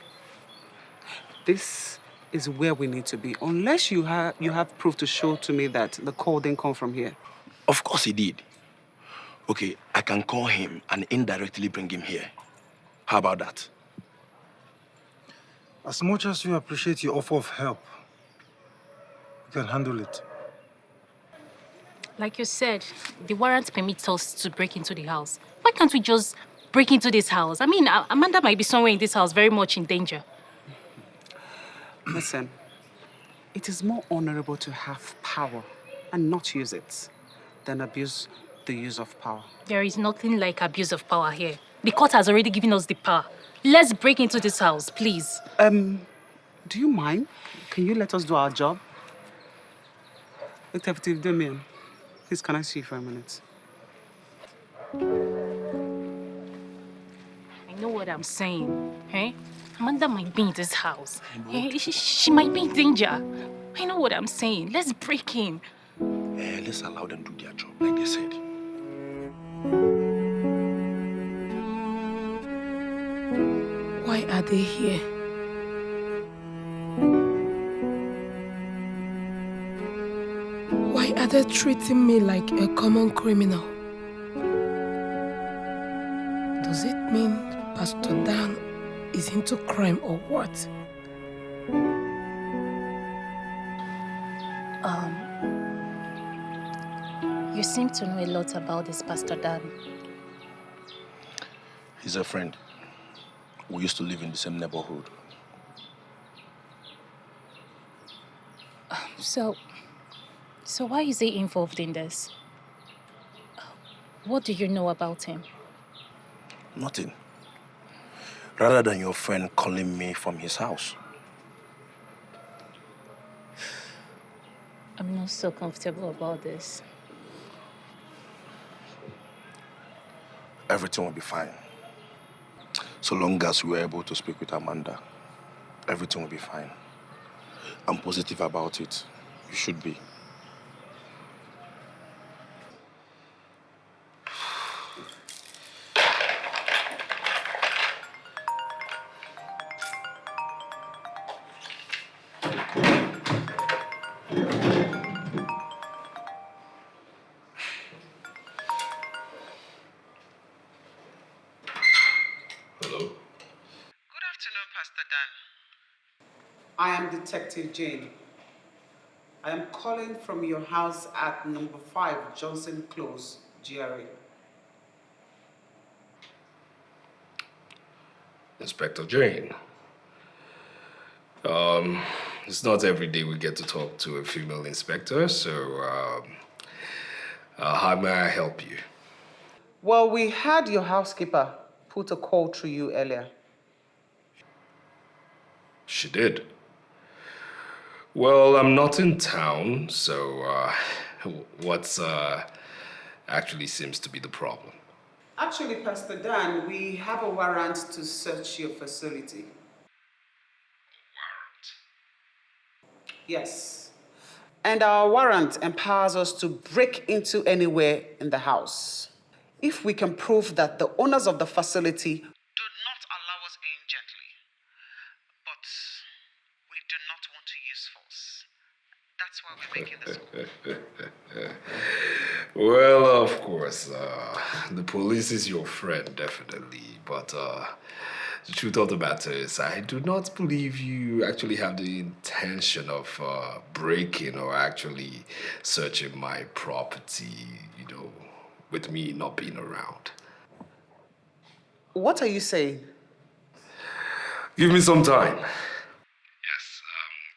This is where we need to be. Unless you have proof to show to me that the call didn't come from here. Of course he did. Okay, I can call him and indirectly bring him here. How about that? As much as we appreciate your offer of help, we can handle it. Like you said, the warrant permits us to break into the house. Why can't we just break into this house? I mean, Amanda might be somewhere in this house very much in danger. Listen, it is more honorable to have power and not use it than abuse the use of power. There is nothing like abuse of power here. The court has already given us the power. Let's break into this house, please. Do you mind? Can you let us do our job? Detective Damien, please can I see you for a minute? I know what I'm saying, eh? Amanda might be in this house. Eh? She might be in danger. I know what I'm saying. Let's break in. Let's allow them to do their job, like they said. Why are they here? Why are they treating me like a common criminal? Does it mean Pastor Dan is into crime or what? You seem to know a lot about this Pastor Dan. He's a friend. We used to live in the same neighborhood. So why is he involved in this? What do you know about him? Nothing. Rather than your friend calling me from his house. I'm not so comfortable about this. everything will be fine. So long as we are able to speak with Amanda, everything will be fine. I'm positive about it. You should be. I am Detective Jane. I am calling from your house at number 5 Johnson Close, GRA. Inspector Jane. It's not every day we get to talk to a female inspector, so how may I help you? Well, we had your housekeeper put a call through you earlier. She did. Well, I'm not in town, so what's actually seems to be the problem? Actually, Pastor Dan, we have a warrant to search your facility. Warrant? Yes. And our warrant empowers us to break into anywhere in the house. If we can prove that the owners of the facility do not allow us in gently, but we do not want to use force. That's why we're making this call. Well, of course, the police is your friend, definitely, but the truth of the matter is I do not believe you actually have the intention of breaking or actually searching my property, with me not being around. What are you saying? Give me some time. Yes,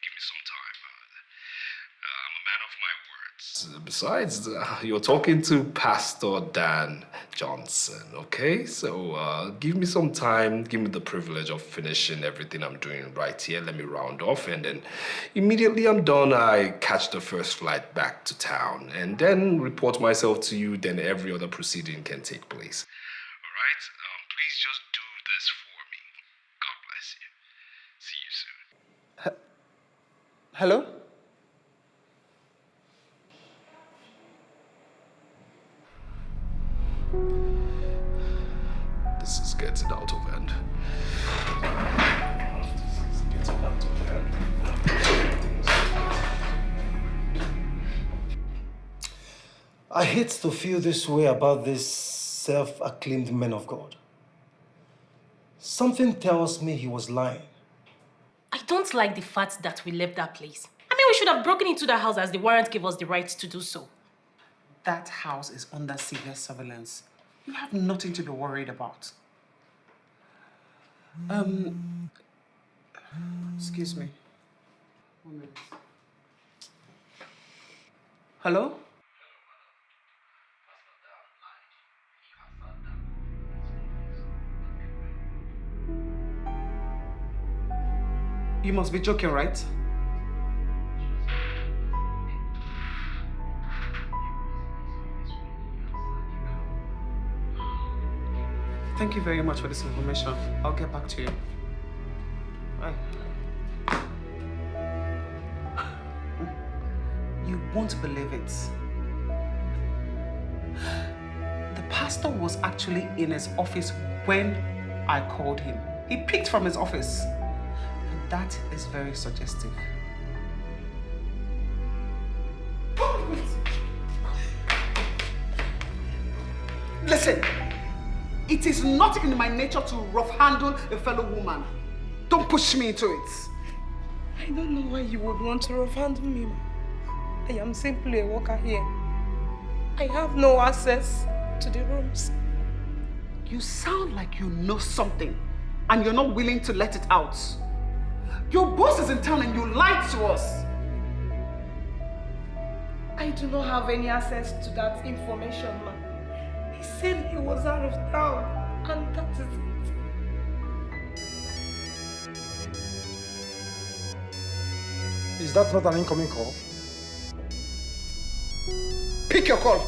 give me some time. I'm a man of my words. Besides, you're talking to Pastor Dan Johnson, okay? So give me some time. Give me the privilege of finishing everything I'm doing right here. Let me round off, and then immediately I'm done, I catch the first flight back to town, and then report myself to you. Then every other proceeding can take place. All right? Please just do this for me. God bless you. See you soon. Hello? This is getting out of hand. This is getting out of hand. I hate to feel this way about this self-acclaimed man of God. Something tells me he was lying. I don't like the fact that we left that place. I mean, we should have broken into the house as the warrant gave us the right to do so. That house is under severe surveillance. You have nothing to be worried about. Excuse me. 1 minute. Hello? You must be joking, right? Thank you very much for this information. I'll get back to you. Bye. You won't believe it. The pastor was actually in his office when I called him. He picked from his office. And that is very suggestive. Listen. It is not in my nature to rough handle a fellow woman. Don't push me into it. I don't know why you would want to rough handle me. I am simply a worker here. I have no access to the rooms. You sound like you know something and you're not willing to let it out. Your boss is in town and you lied to us. I do not have any access to that information, ma'am. He said he was out of town, and that is it. Is that not an incoming call? Pick your call.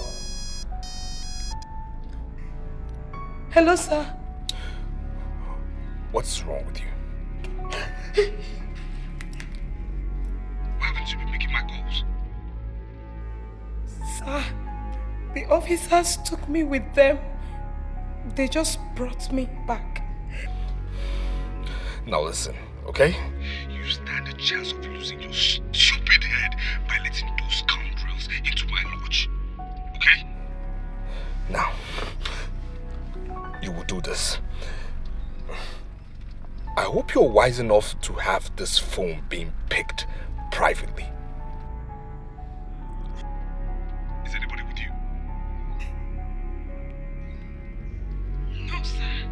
Hello, sir. What's wrong with you? Why haven't you been making my calls? Sir, the officers took me with them. They just brought me back. Now listen, okay? You stand a chance of losing your stupid head by letting those scoundrels into my lodge. Okay? Now, you will do this. I hope you're wise enough to have this phone being picked privately. Is anybody with you? No, sir.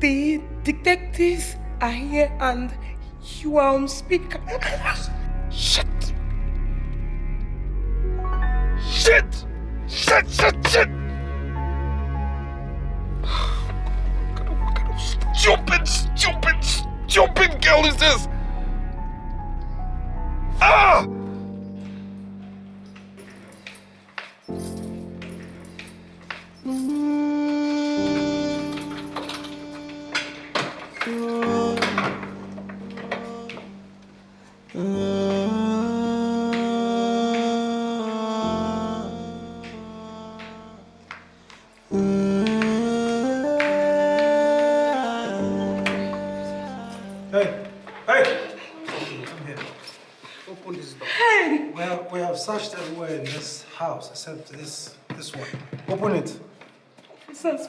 The detectives are here and you are on speaker. Shit! Shit! Shit, shit, shit! What kind of stupid girl is this? Ah! Searched everywhere in this house except this one. Open it. Officers,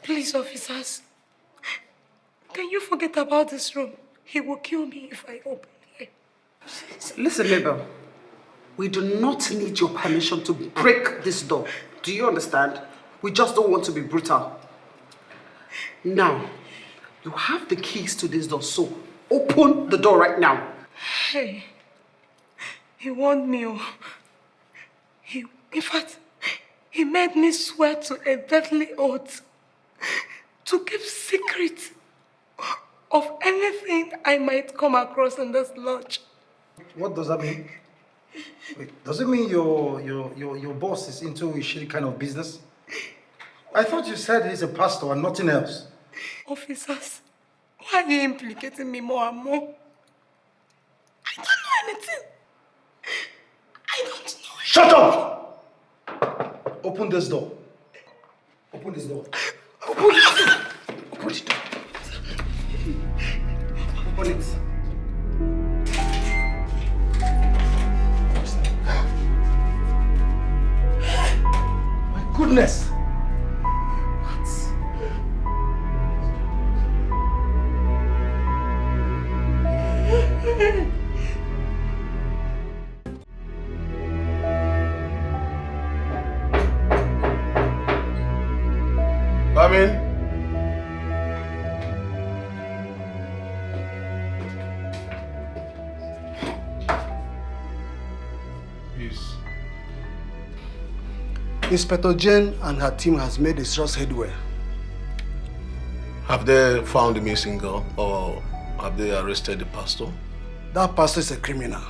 please, officers. Can you forget about this room? He will kill me if I open it. Listen, Mabel. We do not need your permission to break this door. Do you understand? We just don't want to be brutal. Now, you have the keys to this door, so open the door right now. Hey. He warned me. In fact, he made me swear to a deadly oath to keep secret of anything I might come across in this lodge. What does that mean? Wait, does it mean your boss is into a shitty kind of business? I thought you said he's a pastor and nothing else. Officers, why are you implicating me more and more? I don't know anything. I don't know. Shut up! Open this door. Open this door. Open it. Open the door. Open it. My goodness! Come in. Yes. Inspector Jane and her team has made a serious headway. Have they found the missing girl or have they arrested the pastor? That pastor is a criminal.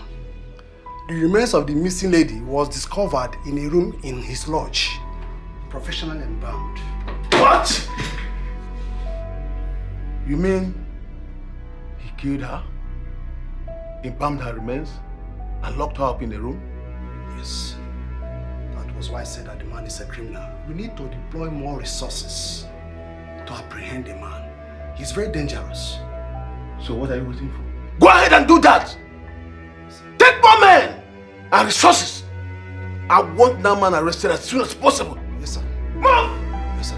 The remains of the missing lady was discovered in a room in his lodge, professionally embalmed. What? You mean he killed her, embalmed her remains, and locked her up in a room? Yes. That was why I said that the man is a criminal. We need to deploy more resources to apprehend the man. He's very dangerous. So what are you waiting for? Go ahead and do that! Take more men and resources! I want that man arrested as soon as possible. Yes, sir. Move! Yes, sir.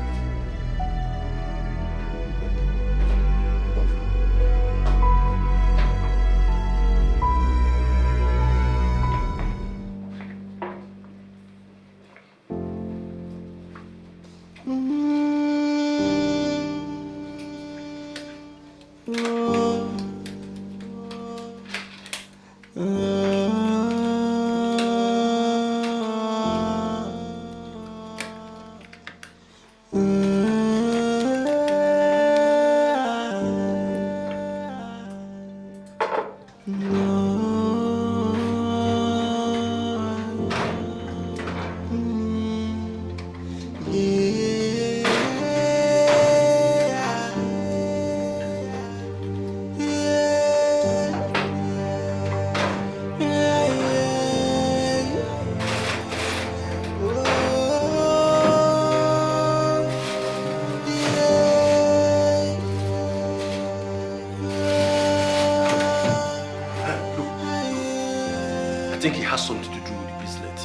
think he has something to do with the bracelet?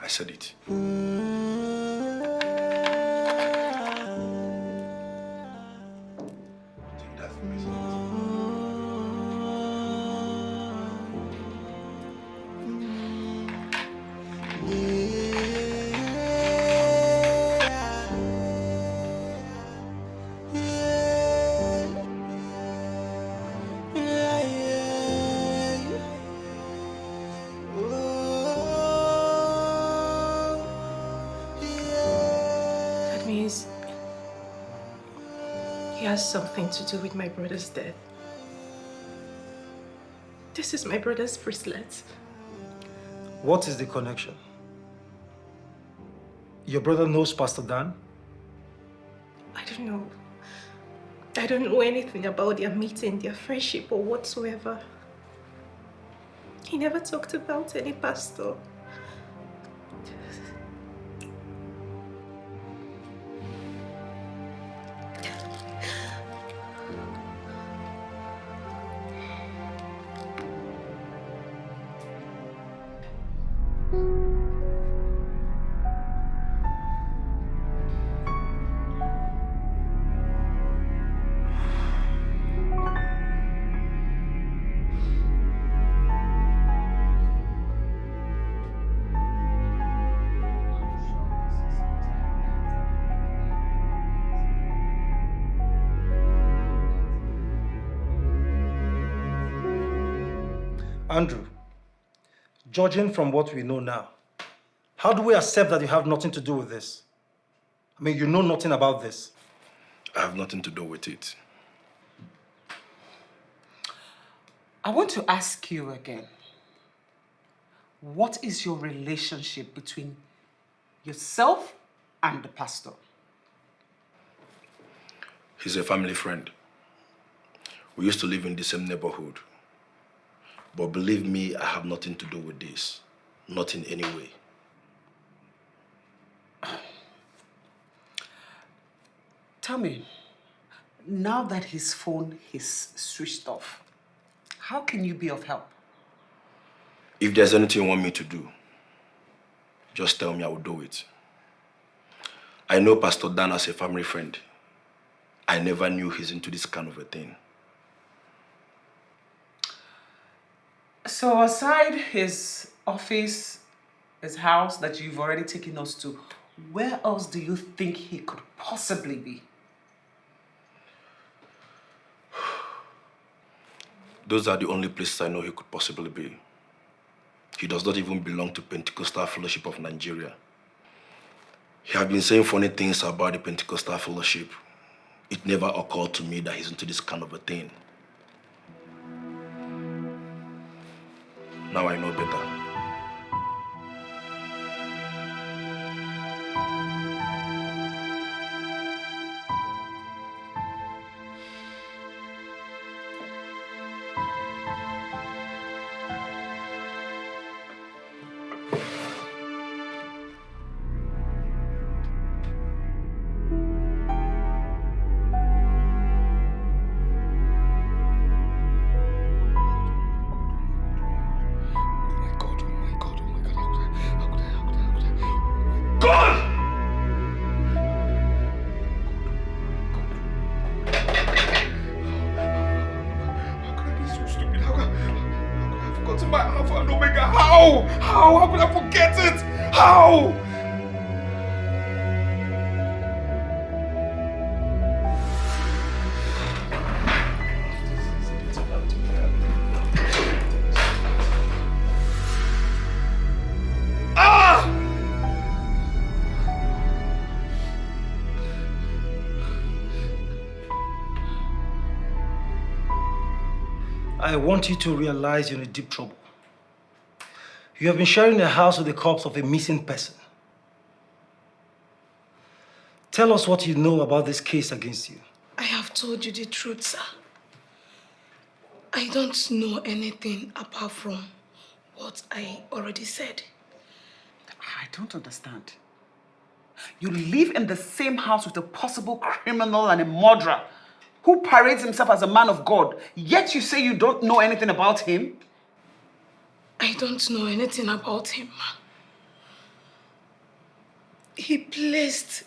I said it. That means he has something to do with my brother's death. This is my brother's bracelet. What is the connection? Your brother knows Pastor Dan? I don't know. I don't know anything about their meeting, their friendship, or whatsoever. He never talked about any pastor. Andrew, judging from what we know now, how do we accept that you have nothing to do with this? I mean, you know nothing about this. I have nothing to do with it. I want to ask you again. What is your relationship between yourself and the pastor? He's a family friend. We used to live in the same neighborhood. But believe me, I have nothing to do with this. Not in any way. Tell me, now that his phone is switched off, how can you be of help? If there's anything you want me to do, just tell me, I will do it. I know Pastor Dan as a family friend. I never knew he's into this kind of a thing. So aside his office, his house that you've already taken us to, where else do you think he could possibly be? Those are the only places I know he could possibly be. He does not even belong to Pentecostal Fellowship of Nigeria. He has been saying funny things about the Pentecostal Fellowship. It never occurred to me that he's into this kind of a thing. Now I know better. How could I forget it? How? I want you to realize you're in deep trouble. You have been sharing a house with the corpse of a missing person. Tell us what you know about this case against you. I have told you the truth, sir. I don't know anything apart from what I already said. I don't understand. You live in the same house with a possible criminal and a murderer who parades himself as a man of God, yet you say you don't know anything about him? I don't know anything about him. He placed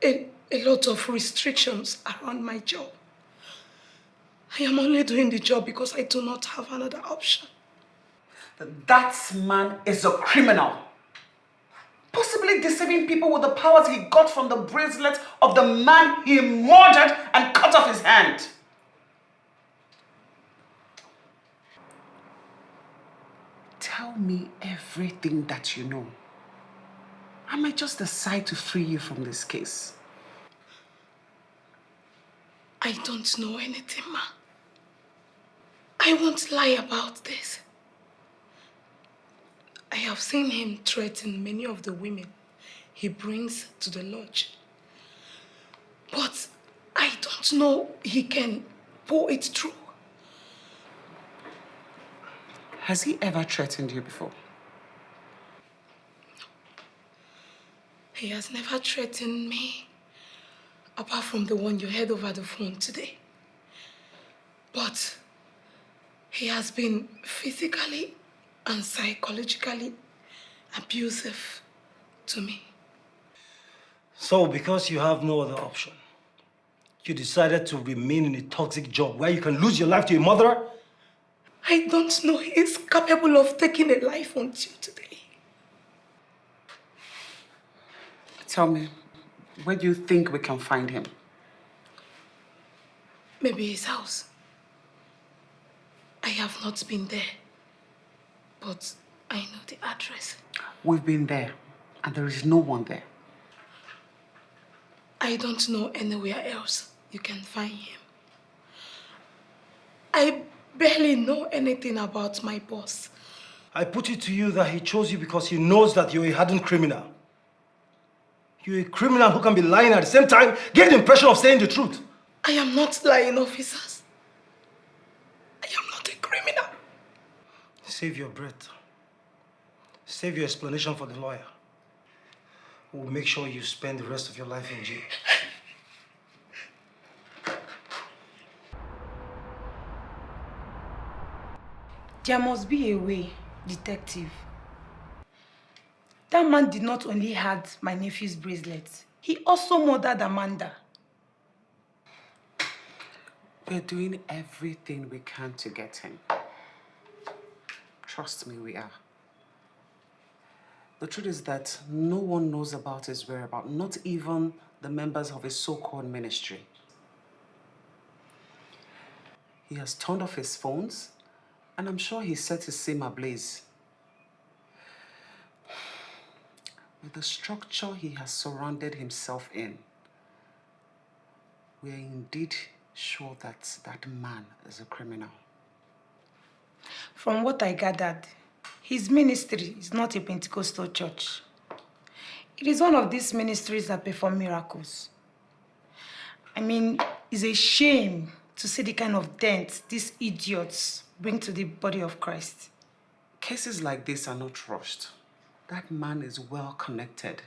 a lot of restrictions around my job. I am only doing the job because I do not have another option. That man is a criminal. Possibly deceiving people with the powers he got from the bracelet of the man he murdered and cut off his hand. Tell me everything that you know. I might just decide to free you from this case. I don't know anything, ma. I won't lie about this. I have seen him threaten many of the women he brings to the lodge. But I don't know he can pull it through. Has he ever threatened you before? He has never threatened me, apart from the one you heard over the phone today. But he has been physically and psychologically abusive to me. So, because you have no other option, you decided to remain in a toxic job where you can lose your life to a murderer? I don't know he is capable of taking a life until today. Tell me, where do you think we can find him? Maybe his house. I have not been there, but I know the address. We've been there, and there is no one there. I don't know anywhere else you can find him. I barely know anything about my boss. I put it to you that he chose you because he knows that you're a hardened criminal. You're a criminal who can be lying at the same time, give the impression of saying the truth. I am not lying, officers. I am not a criminal. Save your breath. Save your explanation for the lawyer. We'll make sure you spend the rest of your life in jail. There must be a way, detective. That man did not only have my nephew's bracelet, he also murdered Amanda. We're doing everything we can to get him. Trust me, we are. The truth is that no one knows about his whereabouts, not even the members of his so-called ministry. He has turned off his phones, and I'm sure he set his SIM ablaze. With the structure he has surrounded himself in, we are indeed sure that that man is a criminal. From what I gathered, his ministry is not a Pentecostal church. It is one of these ministries that perform miracles. I mean, it's a shame to see the kind of dent these idiots bring to the body of Christ. Cases like this are not rushed. That man is well connected,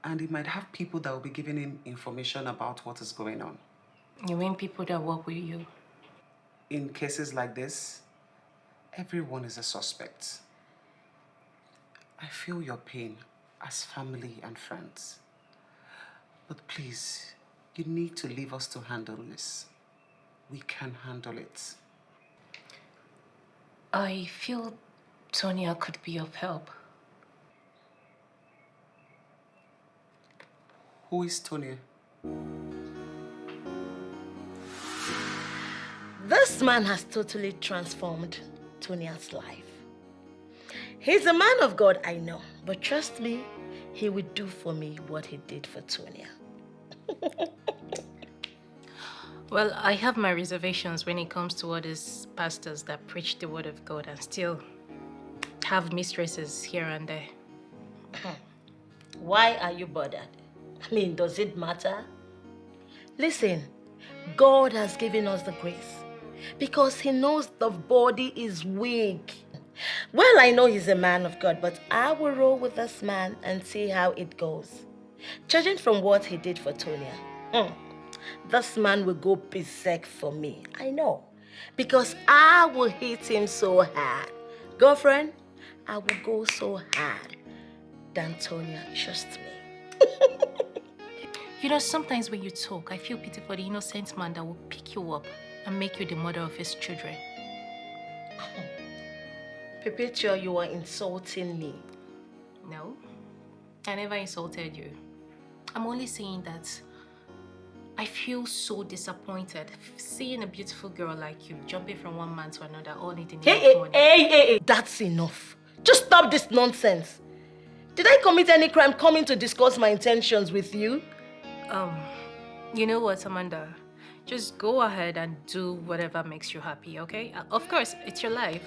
and he might have people that will be giving him information about what is going on. You mean people that work with you? In cases like this, everyone is a suspect. I feel your pain as family and friends. But please, you need to leave us to handle this. We can handle it. I feel Tonya could be of help. Who is Tonya? This man has totally transformed Tonya's life. He's a man of God, I know, but trust me, he would do for me what he did for Tonya. Well, I have my reservations when it comes to all these pastors that preach the word of God and still have mistresses here and there. Why are you bothered? I mean, does it matter? Listen, God has given us the grace because he knows the body is weak. Well, I know he's a man of God, but I will roll with this man and see how it goes. Judging from what he did for Tonya, this man will go berserk for me. I know. Because I will hit him so hard. Girlfriend, I will go so hard than Tonya. Trust me. You know, sometimes when you talk, I feel pity for the innocent man that will pick you up and make you the mother of his children. Perpetua, you are insulting me. No, I never insulted you. I'm only saying that I feel so disappointed seeing a beautiful girl like you jumping from one man to another, all needing money. Hey, that's enough. Just stop this nonsense. Did I commit any crime coming to discuss my intentions with you? You know what, Amanda? Just go ahead and do whatever makes you happy, okay? Of course, it's your life.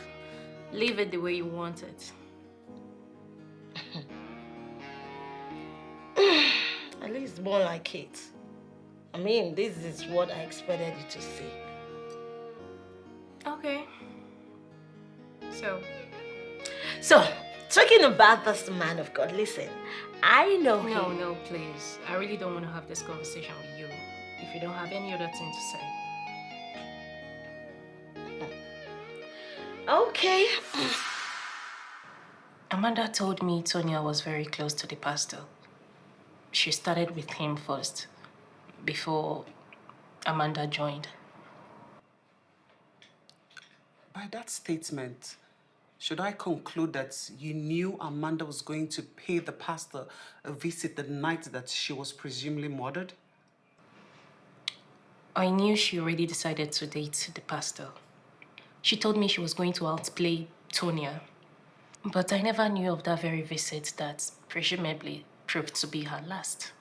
Live it the way you want it. At least more like it. I mean, this is what I expected you to say. Okay. So, talking about this man of God, listen, I know him. No, please. I really don't want to have this conversation with you if you don't have any other thing to say. Okay. Amanda told me Tonya was very close to the pastor. She started with him first, before Amanda joined. By that statement, should I conclude that you knew Amanda was going to pay the pastor a visit the night that she was presumably murdered? I knew she already decided to date the pastor. She told me she was going to outplay Tonya. But I never knew of that very visit that presumably proved to be her last.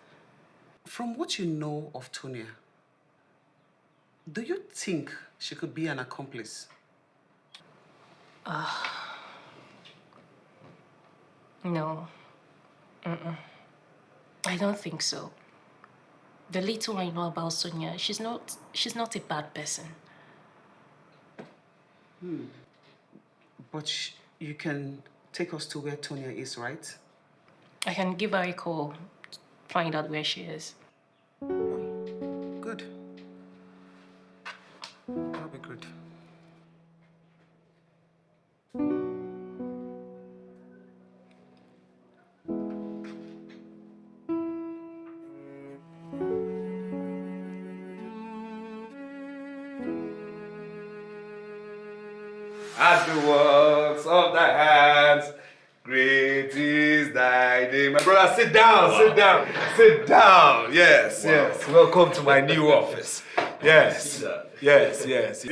From what you know of Tonya, do you think she could be an accomplice? No. I don't think so. The little I know about Sonia, she's not a bad person. But you can take us to where Tonya is, right? I can give her a call, find out where she is. Good. That'll be good. As the works of thy hands, great is thy name. My brother, sit down, sit down, sit down. Yes, yes. Welcome to my new office. Yes, yes.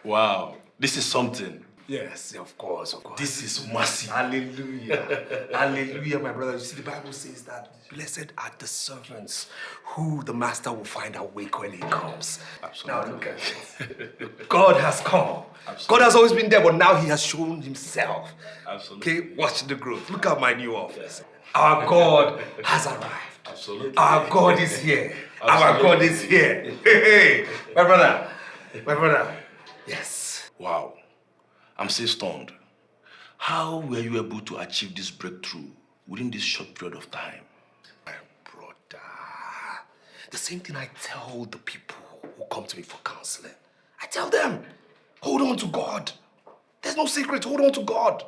Wow, this is something. Yes, of course. This is massive. Hallelujah. Hallelujah, my brother. You see, the Bible says that blessed are the servants who the master will find awake when he comes. Absolutely. Now look at it. God has come. Absolutely. God has always been there, but now he has shown himself. Absolutely. Okay, watch the growth. Look at my new office. Our God has arrived. Absolutely. Our God is here. Our God is here. Hey, my brother. Yes. Wow. I'm still stunned. How were you able to achieve this breakthrough within this short period of time? My brother, the same thing I tell the people who come to me for counseling. I tell them, hold on to God. There's no secret, hold on to God.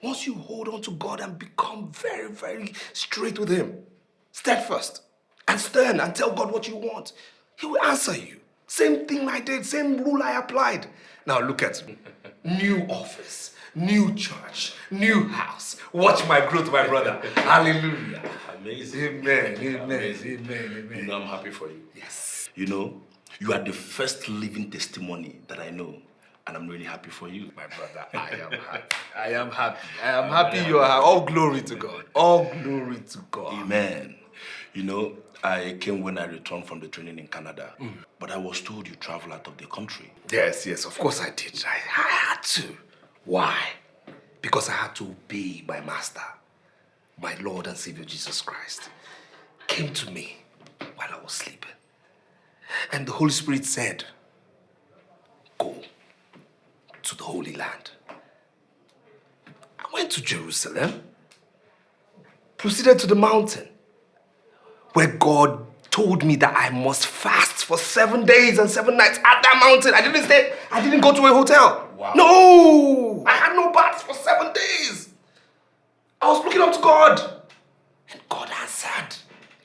Once you hold on to God and become very, very straight with him, steadfast and stern and tell God what you want, he will answer you. Same thing I did, same rule I applied. Now look at me. New office, new church, new house. Watch my growth, my brother. Hallelujah. Amazing. Amen. Amazing. You know, I'm happy for you. Yes. You know, you are the first living testimony that I know. And I'm really happy for you. My brother, I am happy you are happy. All glory to God. All glory to God. Amen. You know, I came when I returned from the training in Canada. But I was told you travel out of the country. Yes, of course I did. I had to. Why? Because I had to obey my master, my Lord and Savior Jesus Christ. Came to me while I was sleeping. And the Holy Spirit said, go to the Holy Land. went to Jerusalem, proceeded to the mountain, where God told me that I must fast for 7 days and 7 nights at that mountain. I didn't go to a hotel. Wow. No! I had no baths for 7 days. I was looking up to God. And God answered.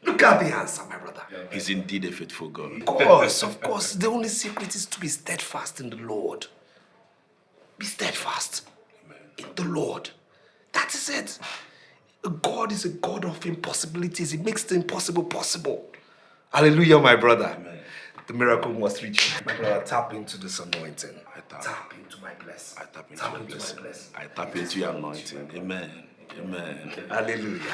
Look at the answer, my brother. He's indeed a faithful God. Of course. The only secret is to be steadfast in the Lord. Be steadfast in the Lord. That is it. God is a God of impossibilities. He makes the impossible possible. Hallelujah, my brother. Amen. The miracle must reach you. My brother, tap into this anointing. Tap into my blessing. I tap into your blessing. I tap into your anointing. Amen. Amen. Hallelujah.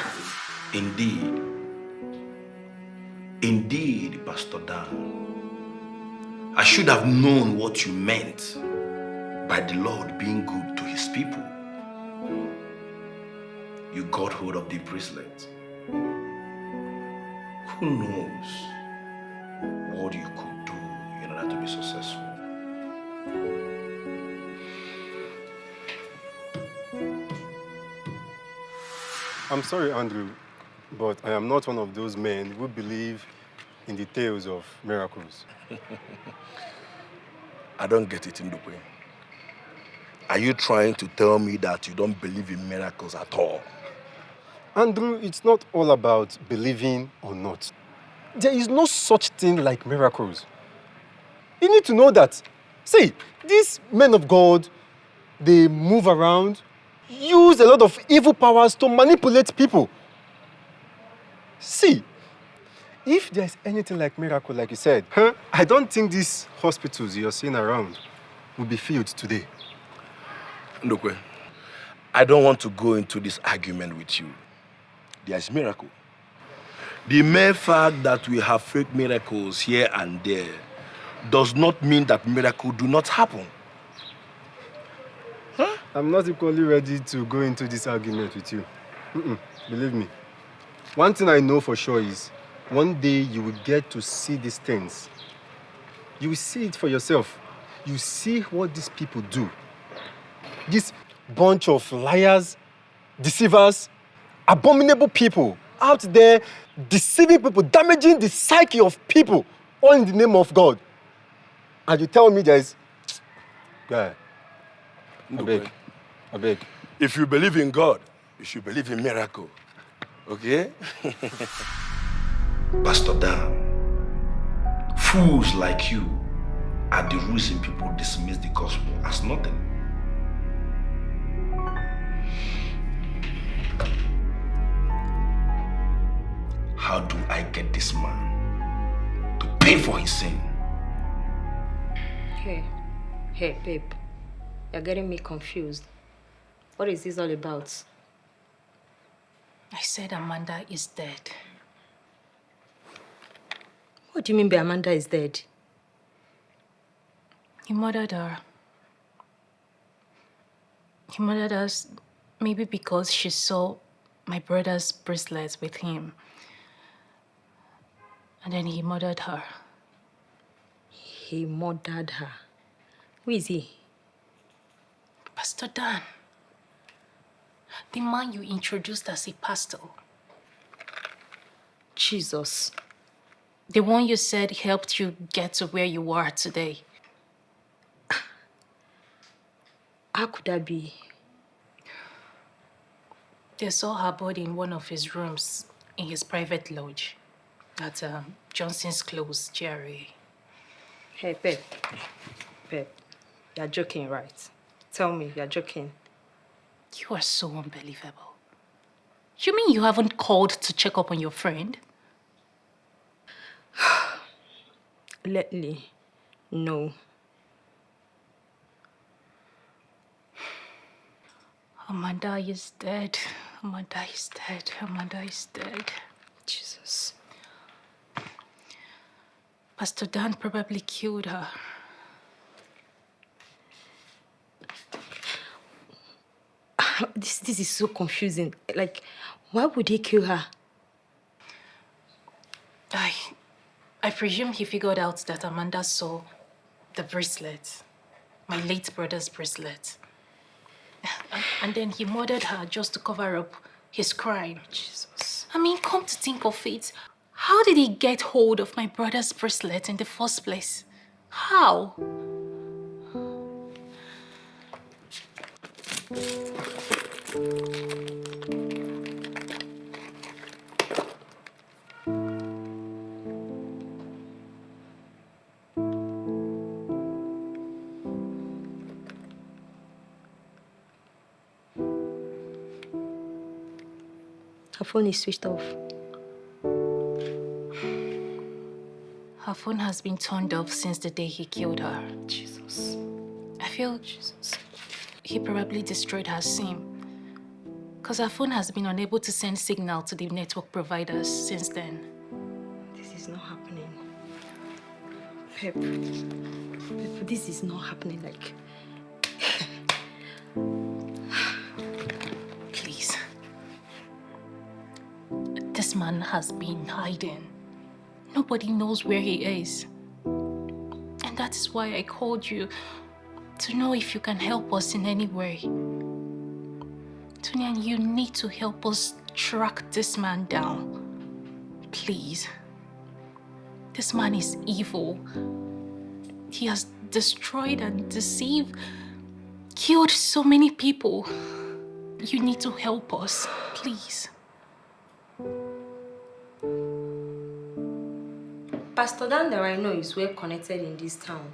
Indeed, Pastor Dan, I should have known what you meant by the Lord being good to his people. You got hold of the bracelet. Who knows what you could do in order to be successful? I'm sorry, Andrew, but I am not one of those men who believe in the tales of miracles. I don't get it, Ndukwe. Are you trying to tell me that you don't believe in miracles at all? Andrew, it's not all about believing or not. There is no such thing like miracles. You need to know that. See, these men of God, they move around, use a lot of evil powers to manipulate people. See, if there's anything like miracle, like you said, I don't think these hospitals you're seeing around will be filled today. Ndukwe, I don't want to go into this argument with you. There's miracle. The mere fact that we have fake miracles here and there does not mean that miracles do not happen. I'm not equally ready to go into this argument with you. Believe me. One thing I know for sure is, one day you will get to see these things. You will see it for yourself. You see what these people do. This bunch of liars, deceivers, abominable people out there deceiving people, damaging the psyche of people, all in the name of God. And you tell me there is... Guy, I beg. If you believe in God, you should believe in miracle. Okay? Pastor Dan, fools like you are the reason people dismiss the gospel as nothing. How do I get this man to pay for his sin? Hey, babe. You're getting me confused. What is this all about? I said Amanda is dead. What do you mean by Amanda is dead? He murdered her. He murdered us maybe because she saw my brother's bracelets with him. And then he murdered her. He murdered her? Who is he? Pastor Dan. The man you introduced as a pastor. Jesus. The one you said helped you get to where you are today. How could that be? They saw her body in one of his rooms in his private lodge at Johnson's Close, GRA. Hey, Pep. You're joking, right? Tell me, you're joking. You are so unbelievable. You mean you haven't called to check up on your friend? Lately, no. Amanda is dead. Amanda is dead. Amanda is dead. Jesus. Pastor Dan probably killed her. This is so confusing. Like, why would he kill her? I presume he figured out that Amanda saw the bracelet, my late brother's bracelet. And then he murdered her just to cover up his crime. Jesus. I mean, come to think of it, how did he get hold of my brother's bracelet in the first place? How? Her phone is switched off. Her phone has been turned off since the day he killed her. Jesus. I feel he probably destroyed her SIM. Because her phone has been unable to send signal to the network providers since then. This is not happening. Pep, this is not happening. Like, please. This man has been hiding. Nobody knows where he is. And that is why I called you to know if you can help us in any way. Tonya, you need to help us track this man down. Please. This man is evil. He has destroyed and deceived, killed so many people. You need to help us, please. Pastor Dan that I know is well connected in this town.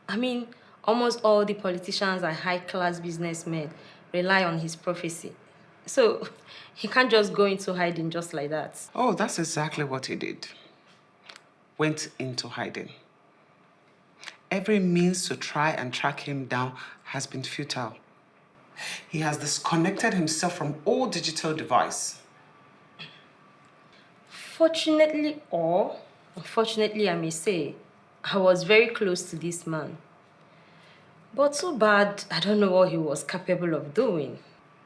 I mean, almost all the politicians and high-class businessmen rely on his prophecy. So, he can't just go into hiding just like that. Oh, that's exactly what he did. Went into hiding. Every means to try and track him down has been futile. He has disconnected himself from all digital device. Fortunately or unfortunately, I may say, I was very close to this man. But too bad, I don't know what he was capable of doing.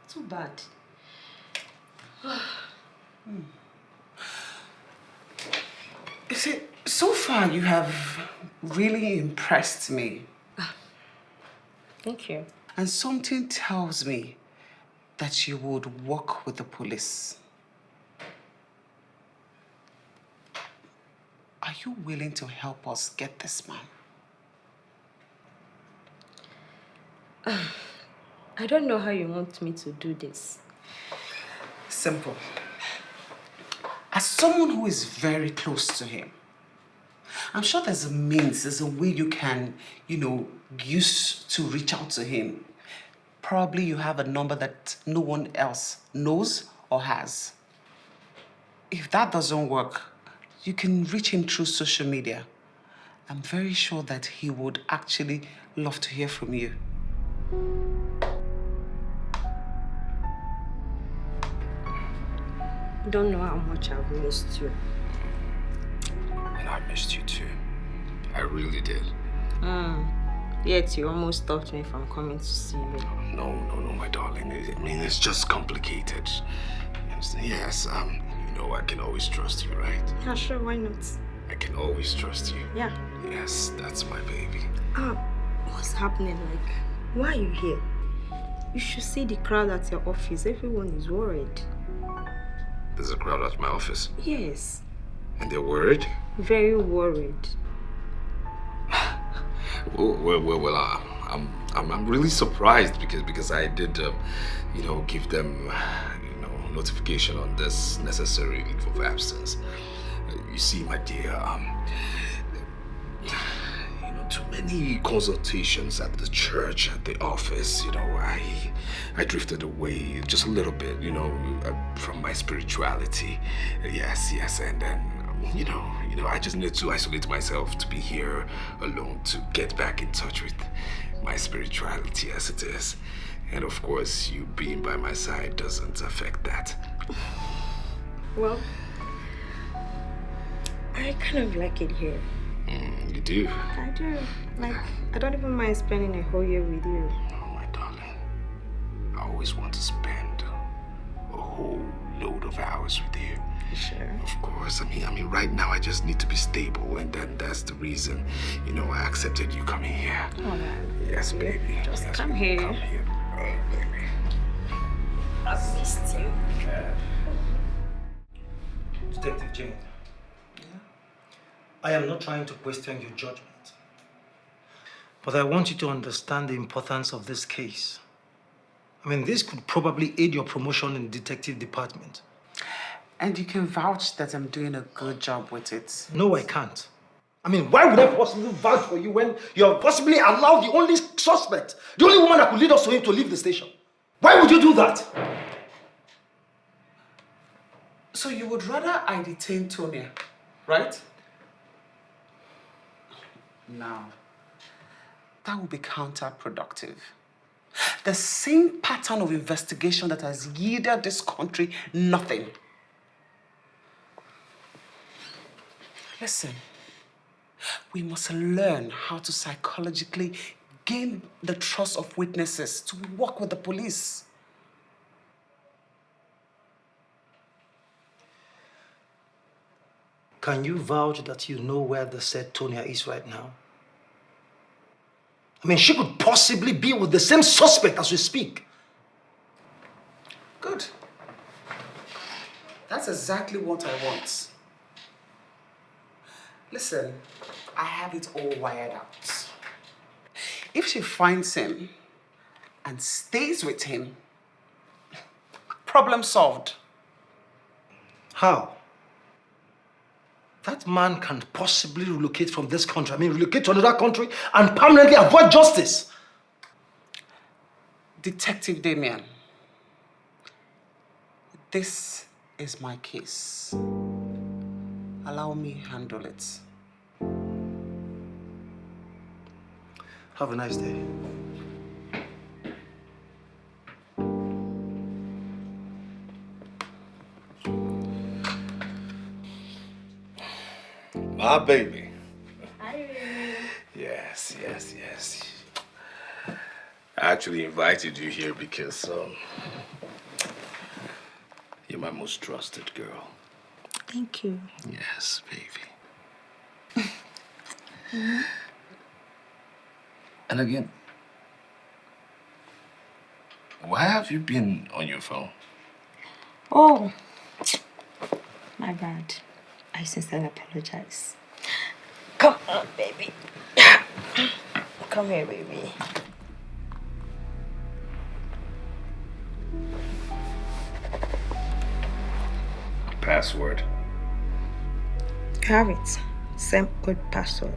Too bad. You see, so far you have really impressed me. Thank you. And something tells me that you would work with the police. Are you willing to help us get this man? I don't know how you want me to do this. Simple. As someone who is very close to him, I'm sure there's a means, there's a way you can, use to reach out to him. Probably you have a number that no one else knows or has. If that doesn't work, you can reach him through social media. I'm very sure that he would actually love to hear from you. You don't know how much I've missed you. And I missed you too. I really did. Yet you almost stopped me from coming to see you. No, my darling. I mean, it's just complicated. Yes, I can always trust you, right? Yeah, sure, why not? I can always trust you. Yeah. Yes, that's my baby. What's happening? Like, why are you here? You should see the crowd at your office. Everyone is worried. There's a crowd at my office. Yes. And they're worried? Very worried. Well, I'm really surprised because I did, give them, notification on this necessary leave of absence. You see, my dear, too many consultations at the church, at the office. I drifted away just a little bit, from my spirituality. Yes, and then, I just need to isolate myself to be here alone, to get back in touch with my spirituality as it is. And of course, you being by my side doesn't affect that. Well, I kind of like it here. You do? I do. Like, I don't even mind spending a whole year with you. Oh, my darling. I always want to spend a whole load of hours with you. Sure. Of course. I mean, right now I just need to be stable, and then that's the reason, I accepted you coming here. Oh, yes, baby. Just come here. Come here. I missed you. Detective Jane. I am not trying to question your judgment. But I want you to understand the importance of this case. I mean, this could probably aid your promotion in the detective department. And you can vouch that I'm doing a good job with it. No, I can't. I mean, why would I possibly vouch for you when you have possibly allowed the only suspect, the only woman that could lead us to him to leave the station? Why would you do that? So you would rather I detain Tonya, right? Now, that would be counterproductive. The same pattern of investigation that has yielded this country nothing. Listen, we must learn how to psychologically gain the trust of witnesses to work with the police. Can you vouch that you know where the said Tonya is right now? I mean, she could possibly be with the same suspect as we speak. Good. That's exactly what I want. Listen, I have it all wired out. If she finds him and stays with him, problem solved. How? That man can possibly relocate from this country. I mean, relocate to another country and permanently avoid justice. Detective Damien, this is my case. Allow me handle it. Have a nice day. My baby. Hi. Yes. I actually invited you here because you're my most trusted girl. Thank you. Yes, baby. And again, why have you been on your phone? Oh, my bad. I sincerely apologize. Come on, baby. Come here, baby. Password. You have it. Same good password.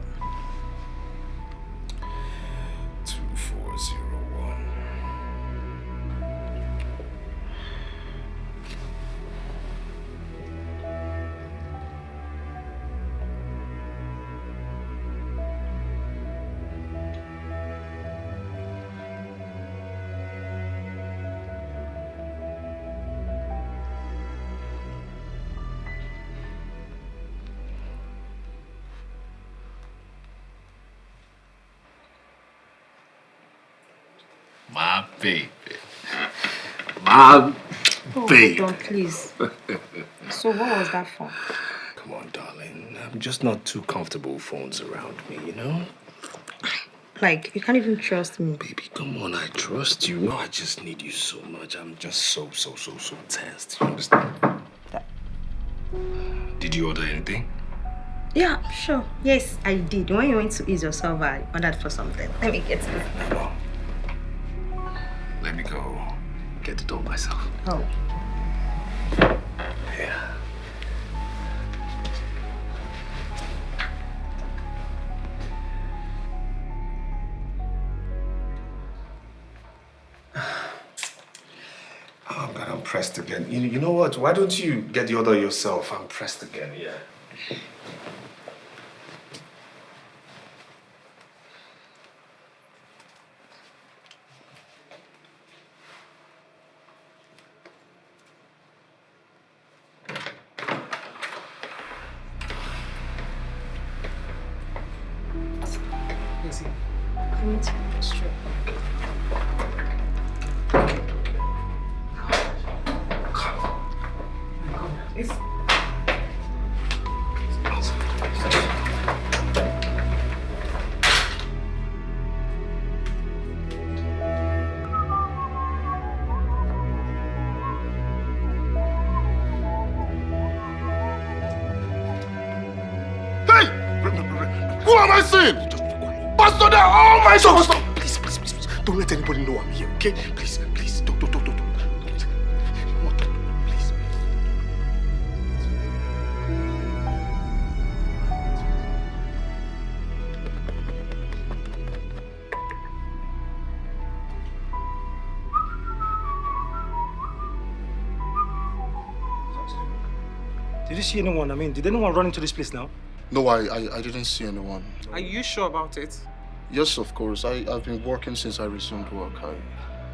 2401. My baby. My baby. Hold on, please. So what was that for? Come on, darling. I'm just not too comfortable with phones around me, you know? Like, you can't even trust me. Baby, come on, I trust you. No, I just need you so much. I'm just so tensed. You understand? Did you order anything? Yeah, sure. Yes, I did. When you went to ease yourself, I ordered for something. Let me get it. No. Let me go get it all myself. Oh. Yeah. Oh God, I'm pressed again. You know what? Why don't you get the order yourself? I'm pressed again, yeah. Easy. Straight. It's Who am I seeing? Pastor Dan! Oh my God! Stop! Please, please, please, please. Don't let anybody know I'm here, okay? Please, please. Don't. Please. Did you see anyone? I mean, did anyone run into this place now? No, I didn't see anyone. Are you sure about it? Yes, of course. I've been working since I resumed work. I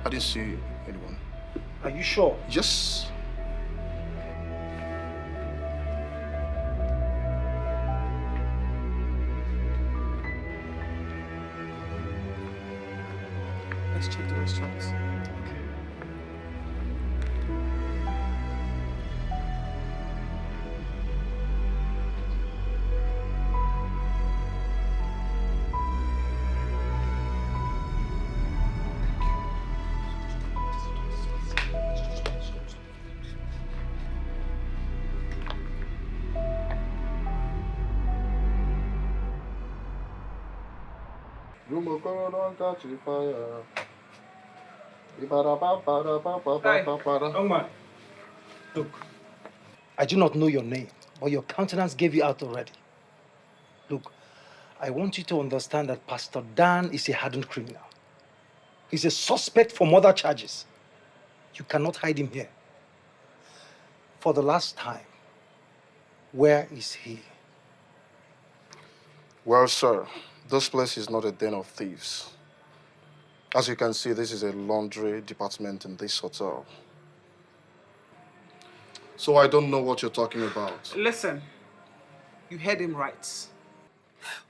didn't see anyone. Are you sure? Yes. Let's check the restaurants. Don't catch fire. Look, I do not know your name, but your countenance gave you out already. Look, I want you to understand that Pastor Dan is a hardened criminal. He's a suspect for murder charges. You cannot hide him here. For the last time, where is he? Well, sir, this place is not a den of thieves. As you can see, this is a laundry department in this hotel. So I don't know what you're talking about. Listen, you heard him right.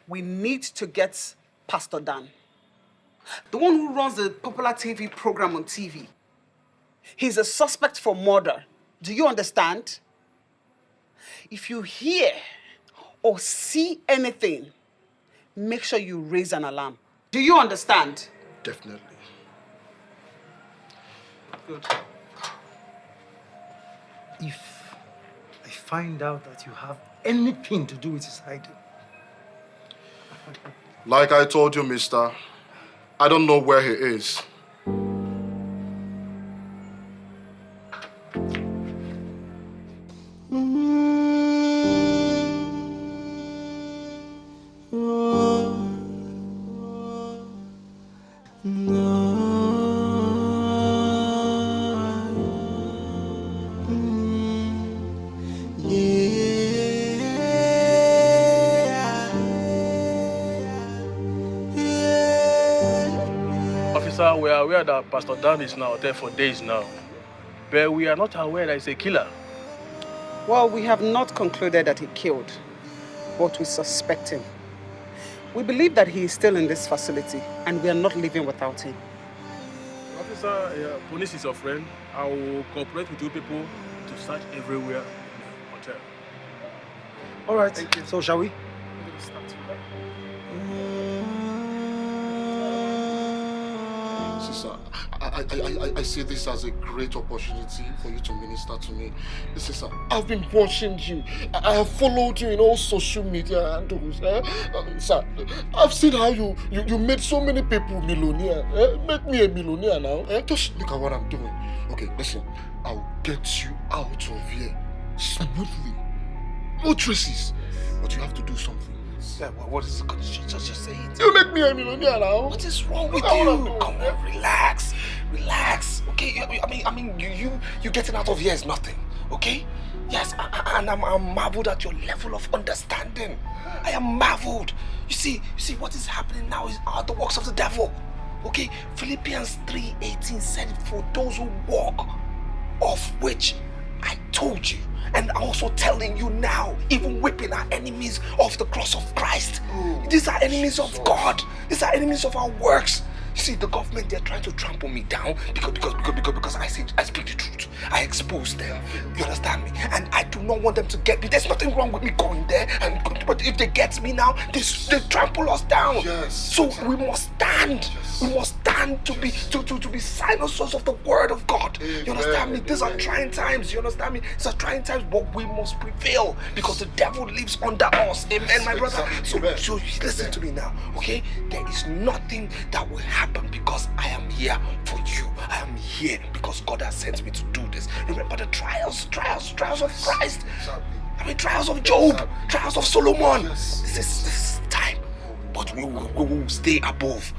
We need to get Pastor Dan, the one who runs the popular TV program on TV. He's a suspect for murder. Do you understand? If you hear or see anything, make sure you raise an alarm. Do you understand? Definitely. Good. If I find out that you have anything to do with his hiding. Like I told you, mister, I don't know where he is. Officer, we are aware that Pastor Dan is now there for days now, but we are not aware that he's a killer. Well, we have not concluded that he killed, but we suspect him. We believe that he is still in this facility, and we are not leaving without him. Officer, police is your friend. I will cooperate with you people to search everywhere in the hotel. All right. Thank you. So shall we? Sister, I see this as a great opportunity for you to minister to me. Sister, I've been watching you. I have followed you in all social media handles. Sir, I've seen how you made so many people millionaire. Make me a millionaire now. Just look at what I'm doing. Okay, listen. I'll get you out of here smoothly. No traces. But you have to do something. Yeah, what is it? Just say it. You make me a millionaire now. What is wrong with you? Come on, relax. Relax. Okay, I mean, you getting out of here is nothing. Okay? Yes, and I'm marveled at your level of understanding. I am marveled. You see, what is happening now is the works of the devil. Okay? Philippians 3:18 said, for those who walk, of which I told you. And I'm also telling you now, even whipping our enemies off the cross of Christ. These are enemies of God. These are enemies of our works. You see, the government, they're trying to trample me down because I speak the truth. I expose them. You understand me? And I do not want them to get me. There's nothing wrong with me going there. But if they get me now, they trample us down. Yes. So we must stand. We must stand to be signers of the word of God. You understand me? These are trying times. You understand me? These are trying times, but we must prevail because the devil lives under us. Amen, my brother. So listen to me now, okay? There is nothing that will happen because I am here for you. I am here because God has sent me to do this. Remember the trials of Christ. I mean, trials of Job, trials of Solomon. This is time. But we will stay above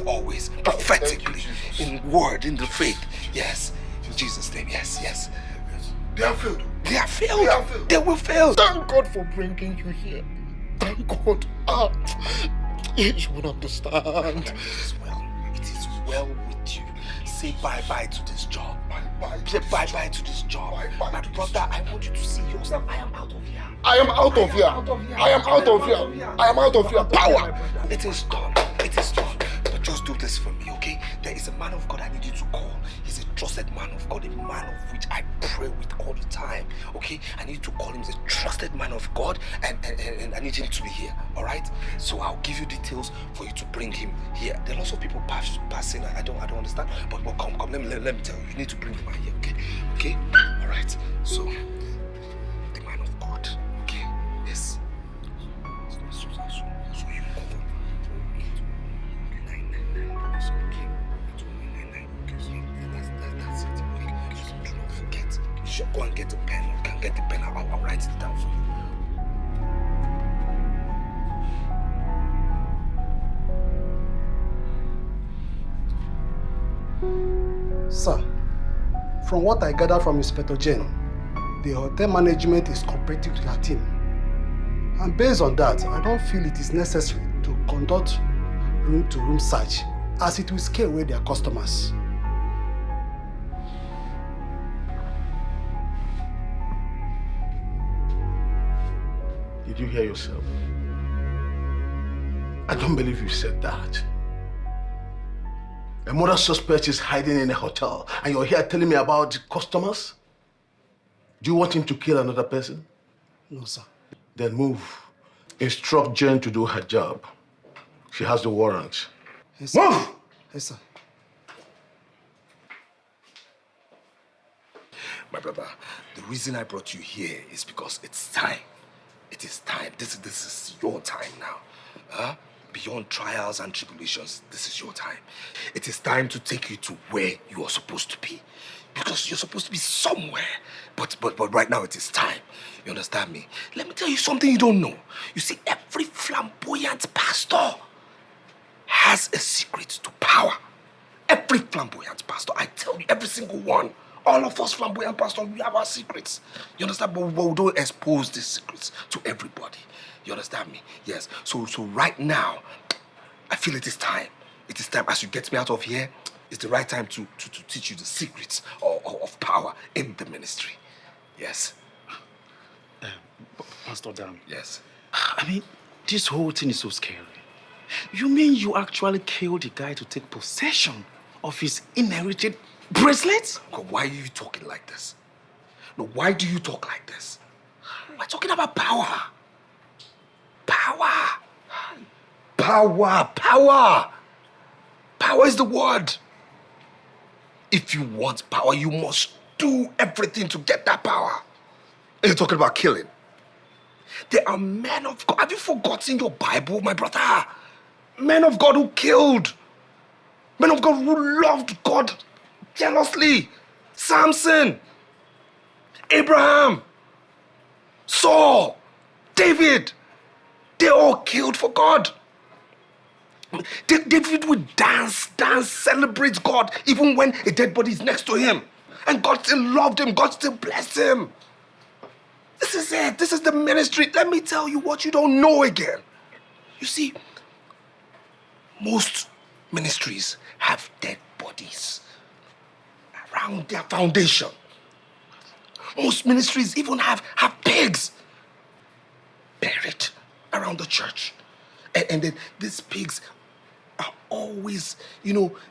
always, prophetically, in word, in the faith. Yes, in Jesus' name, yes. They are failed. They will fail. Thank God for bringing you here. Thank God. You would understand. It is well with you. Say bye-bye to this job. Say bye-bye to this job. My brother, I want you to see yourself. I am out of here. I am out of here. Power. It is done. But just do this for me, okay? There is a man of God I need you to call. He's a trusted man of God, a man of which I pray with all the time, okay? I need to call him a trusted man of God, and I need him to be here, all right? So I'll give you details for you to bring him here. There are lots of people passing. I don't understand, but come. Let me tell you. You need to bring him here, okay? All right. So the man of God, okay? Yes. So you call. Do not forget. You should go and get the pen. You can get the pen. I'll write it down for you. Sir, from what I gather from Inspector Jen, the hotel management is cooperating to her team. And based on that, I don't feel it is necessary to conduct room-to-room search, as it will scare away their customers. Did you hear yourself? I don't believe you said that. A murder suspect is hiding in a hotel, and you're here telling me about customers? Do you want him to kill another person? No, sir. Then move. Instruct Jen to do her job. She has the warrant. Yes, sir. Move! Yes, sir. My brother, the reason I brought you here is because it's time. It is time. This is your time now. Beyond trials and tribulations, this is your time. It is time to take you to where you are supposed to be. Because you're supposed to be somewhere. But right now it is time. You understand me? Let me tell you something you don't know. You see, every flamboyant pastor has a secret to power. Every flamboyant pastor, I tell you, every single one. All of us flamboyant pastors, we have our secrets. You understand? But we don't expose these secrets to everybody. You understand me? Yes. So right now, I feel it is time. It is time. As you get me out of here, it's the right time to teach you the secrets of power in the ministry. Yes. Pastor Dan. Yes. I mean, this whole thing is so scary. You mean you actually killed the guy to take possession of his inherited bracelet? God, why are you talking like this? No, why do you talk like this? We're talking about power. Power is the word. If you want power, you must do everything to get that power. And you're talking about killing. There are men of God. Have you forgotten your Bible, my brother? Men of God who killed. Men of God who loved God jealously. Samson, Abraham, Saul, David. They all killed for God. David would dance, celebrate God, even when a dead body is next to him. And God still loved him. God still blessed him. This is it. This is the ministry. Let me tell you what you don't know again. You see, most ministries have dead bodies around their foundation. Most ministries even have pigs buried around the church. And then these pigs are always,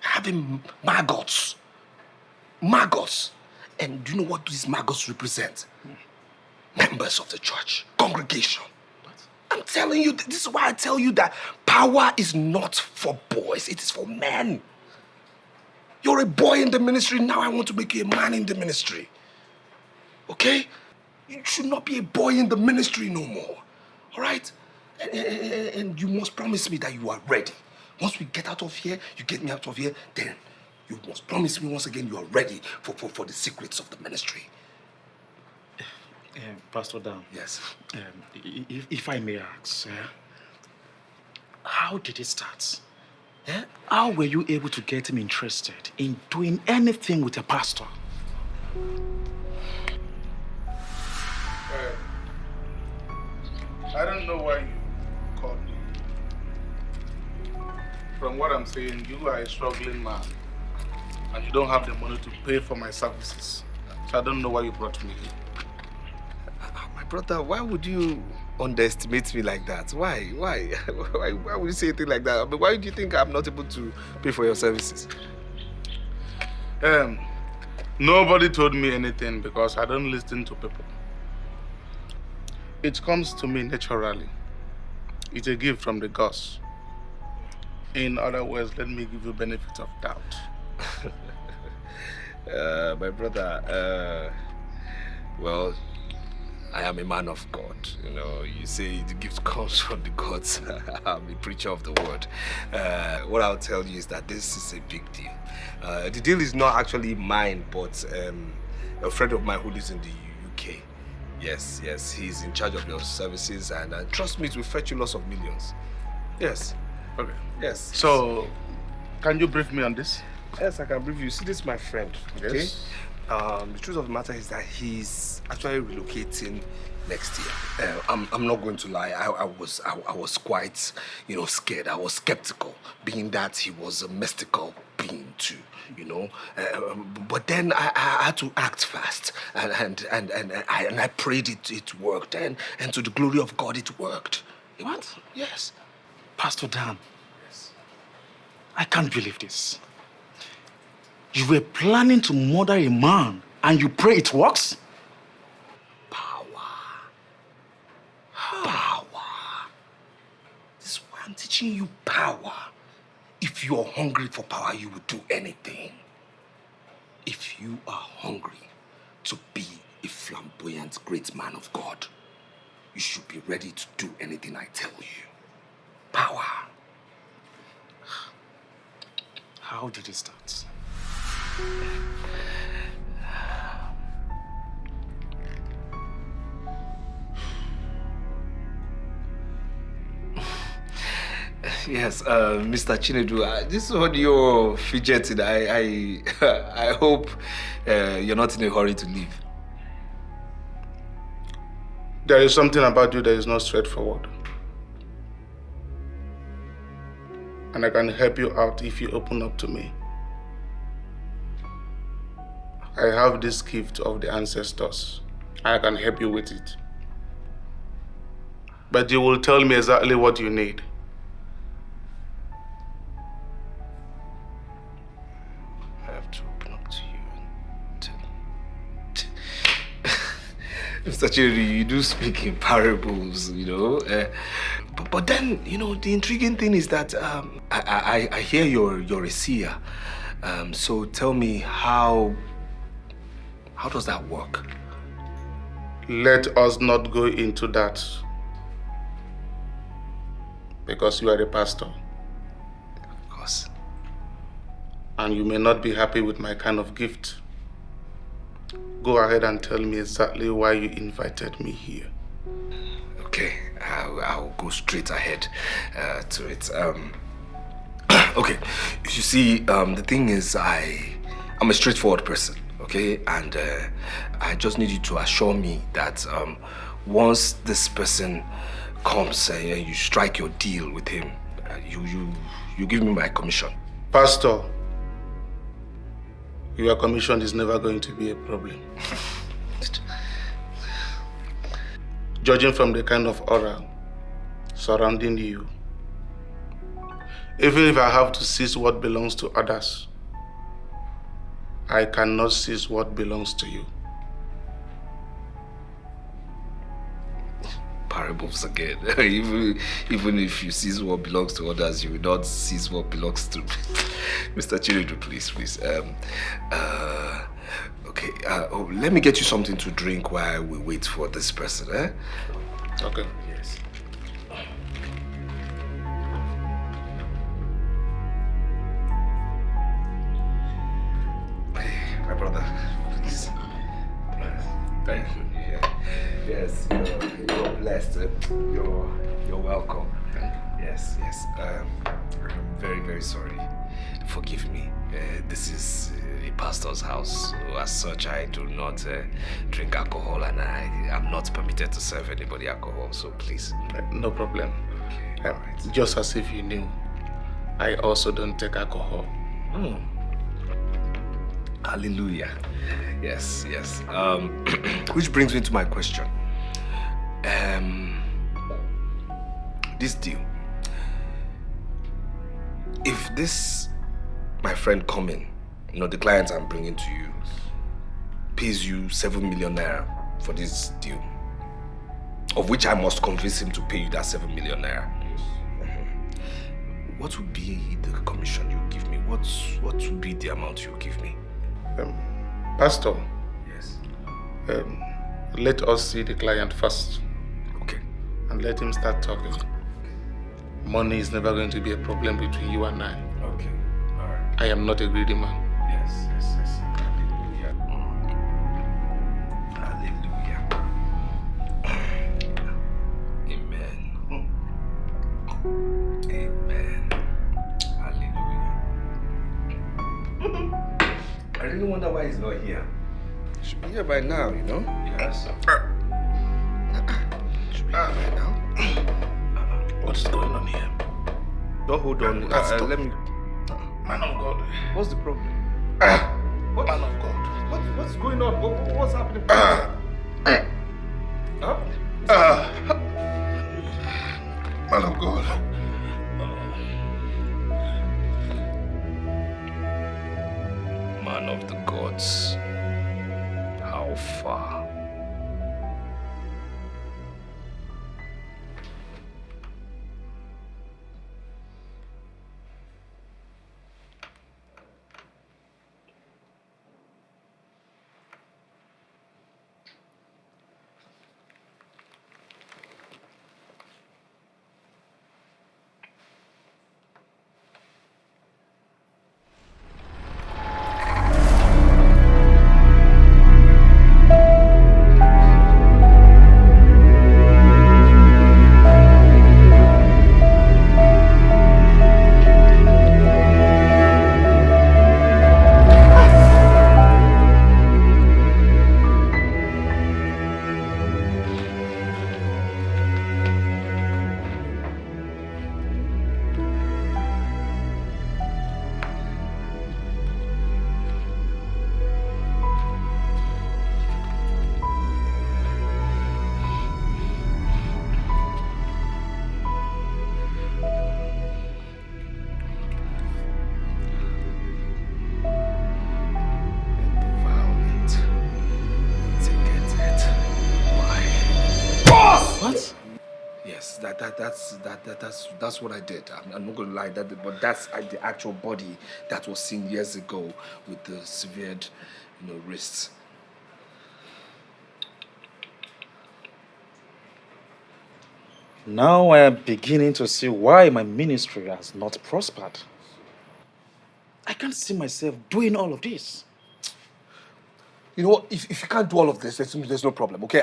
having maggots. Maggots. And do you know what these maggots represent? Members of the church, congregation. I'm telling you, this is why I tell you that Power is not for boys, it is for men. You're a boy in the ministry, now I want to make you a man in the ministry. Okay? You should not be a boy in the ministry no more. All right? And you must promise me that you are ready. Once we get out of here, you get me out of here, then you must promise me once again you are ready for the secrets of the ministry. Pastor Dan. Yes. If I may ask, how did it start? How were you able to get him interested in doing anything with a pastor? I don't know why you called me. From what I'm saying, you are a struggling man and you don't have the money to pay for my services. So I don't know why you brought me here. My brother, why would you underestimate me like that? Why? Why would you say a thing like that? I mean, why do you think I'm not able to pay for your services? Nobody told me anything because I don't listen to people. It comes to me naturally. It's a gift from the gods. In other words, let me give you benefit of doubt. My brother, well, I am a man of God. You know, you say the gift comes from the gods. I'm a preacher of the word. What I'll tell you is that this is a big deal. The deal is not actually mine, but a friend of mine who lives in the UK. Yes, he's in charge of your services, and trust me, it will fetch you lots of millions. Yes. Okay. Yes. So, can you brief me on this? Yes, I can brief you. See, this is my friend. Okay. Yes. The truth of the matter is that he's actually relocating next year. I'm not going to lie. I was quite, scared. I was skeptical, being that he was a mystical being too. But then I had to act fast, and I prayed it worked, and to the glory of God it worked. What? Yes. Pastor Dan. Yes. I can't believe this. You were planning to murder a man and you pray it works? Power. This is why I'm teaching you power. If you're hungry for power, you will do anything. If you are hungry to be a flamboyant great man of God, you should be ready to do anything I tell you. Power. How did it start? Yes, Mr. Chinedu, this is what you're fidgeting. I hope you're not in a hurry to leave. There is something about you that is not straightforward. And I can help you out if you open up to me. I have this gift of the ancestors. I can help you with it. But you will tell me exactly what you need. I have to open up to you and tell. Mr. Chinedu, you do speak in parables, But then, the intriguing thing is that I hear you're a seer. So tell me, how does that work? Let us not go into that. Because you are a pastor. Of course. And you may not be happy with my kind of gift. Go ahead and tell me exactly why you invited me here. Okay, I'll go straight ahead to it. Okay, you see, the thing is, I'm a straightforward person, okay? And I just need you to assure me that once this person comes and you strike your deal with him, you give me my commission. Pastor, your commission is never going to be a problem. Judging from the kind of aura surrounding you, even if I have to seize what belongs to others, I cannot seize what belongs to you. comparables again. even if you seize what belongs to others, you will not seize what belongs to Mr. Chinedu, please. Okay, let me get you something to drink while we wait for this person, eh? Okay. Yes. Hey, my brother, please. Thank you. Yeah. Yes, you're blessed. You're welcome. Yes. I'm very, very sorry. Forgive me. This is a pastor's house. So as such, I do not drink alcohol, and I am not permitted to serve anybody alcohol. So please. No problem. Just as if you knew, I also don't take alcohol. Hallelujah. Yes. Which brings me to my question. This deal. If this, my friend coming, the client I'm bringing to you, pays you 7 million naira for this deal, of which I must convince him to pay you that 7 million naira. What would be the commission you give me? What would be the amount you give me? Pastor. Yes. Let us see the client first. Okay. And let him start talking. Money is never going to be a problem between you and I. Okay. All right. I am not a greedy man. Yes. Hallelujah. Hallelujah. Amen. Hallelujah. I really wonder why he's not here. He should be here by now, Yes. Should be here by now. What's going on here? Don't hold on. Let me. Man of God. What's the problem? Man of God. What's going on? What's happening? Man of God. Man of the gods. How far? That's what I did. I'm not gonna lie, but that's the actual body that was seen years ago with the severed, wrists. Now I am beginning to see why my ministry has not prospered. I can't see myself doing all of this. You know what? If you can't do all of this, there's no problem. Okay,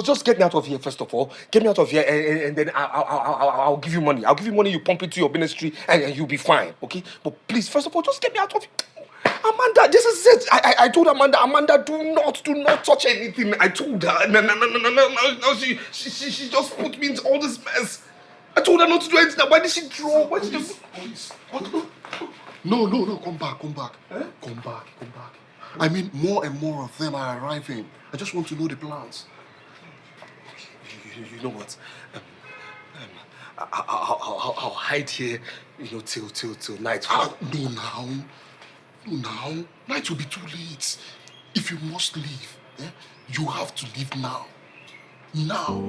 just get me out of here first of all. Get me out of here, and then I'll give you money. I'll give you money. You pump it to your ministry, and you'll be fine. Okay, but please, first of all, just get me out of here. Amanda, this is it. I told Amanda, do not touch anything. I told her. No. She just put me into all this mess. I told her not to do anything. Why did she draw? Why did she? Police. What? No. Come back. Eh? Come back. I mean, more and more of them are arriving. I just want to know the plans. You know what? I'll hide here, till nightfall. No, now. Night will be too late. If you must leave, you have to leave now. Now.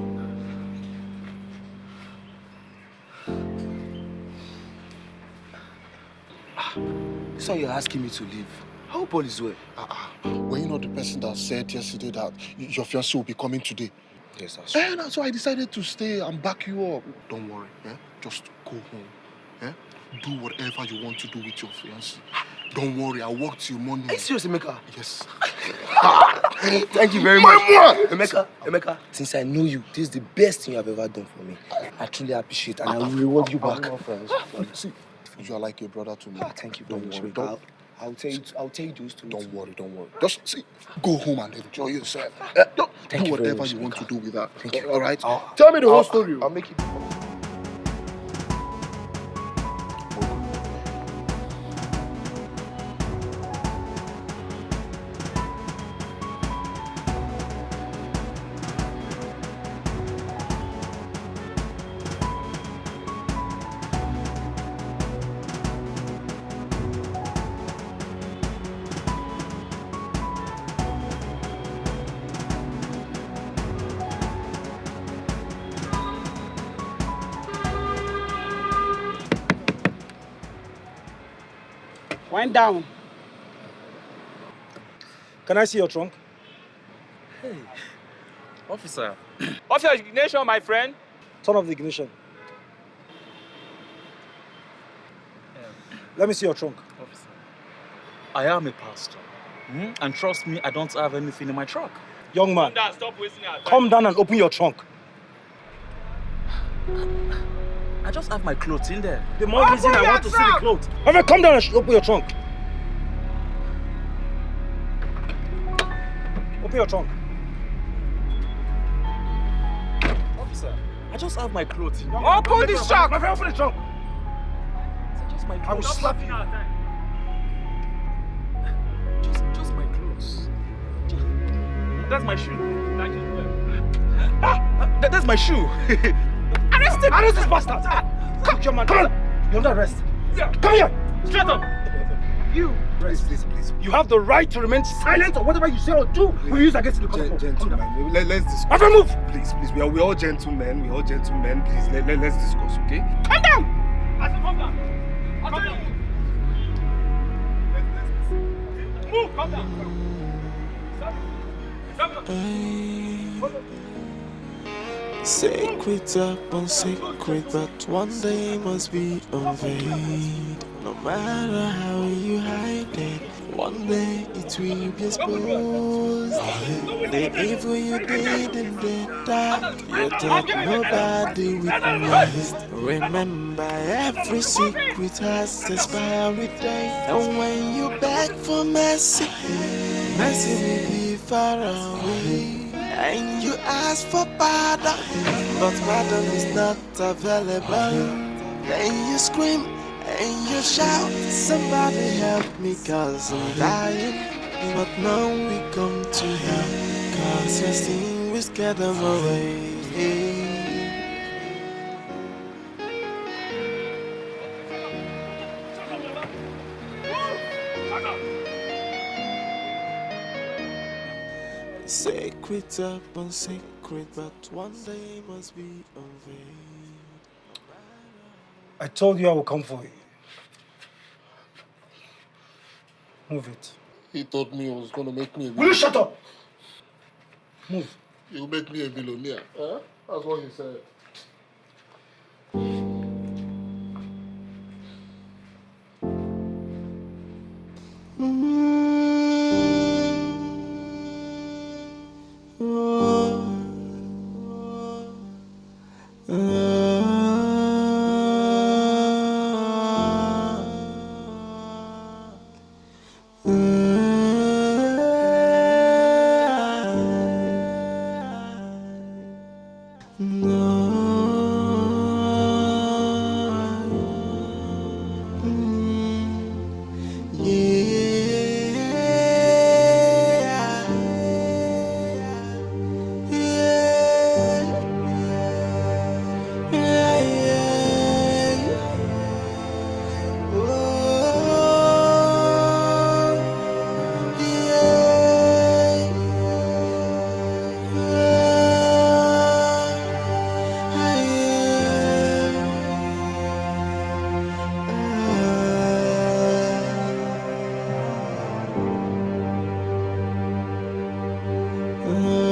this one you're asking me to leave. I hope all is well. Were you not the person that said yesterday that your fiancé will be coming today? Yes, that's true. And so I decided to stay and back you up. Don't worry, just go home. Do whatever you want to do with your fiancé. Don't worry, I'll work till morning. Are you serious, Emeka? Yes. Thank you very much. Emeka, since I know you, this is the best thing you have ever done for me. I truly appreciate it and I will reward you back. See, you are like your brother to me. Thank you very much. I'll tell you those two. Don't worry. Just see, go home and enjoy yourself. Thank do you very whatever much, you want to do with that. Thank you. All right? Tell me the whole story. I'll make it. Wind down. Can I see your trunk? Hey, officer. Off your ignition, my friend. Turn off the ignition. Let me see your trunk. Officer, I am a pastor. And trust me, I don't have anything in my truck. Young man, Calm down, stop wasting our time. come down and open your trunk. I just have my clothes in there. The more reason I want to see the clothes. Ever come down and open your trunk. Open your trunk. Officer, I just have my clothes in there. Open this trunk! My friend, open the trunk! Just my clothes. I will slap you. Just my clothes. That's my shoe. That's my shoe. Arrest him! Arrest this bastard! Come here, man. Come on! You're under arrest. Come here! Straight up! You! Please. You have the right to remain silent or whatever you say or do we use against the court. Gentlemen, let's discuss. My friend, move! Please, we're all gentlemen. We're all gentlemen. Please, let's discuss, okay? Come down! I said, come down. I'll tell you. Move, come down. Secret upon secret, but one day must be unveiled. No matter how you hide it, one day it will be exposed. The evil you did in the dark, you thought nobody witnessed. Remember, every secret has expiry date, and when you beg for mercy, mercy will be far away. And you ask for pardon, but pardon is not available. Then you scream and you shout, somebody help me cause I'm dying. But now we come to help, cause your sin will scare them away. Secret upon secret, but one day must be unveiled. I told you I will come for you. Move it. He told me he was going to make me a Will you shut up? Move. You'll make me a millionaire. That's what he said. Oh,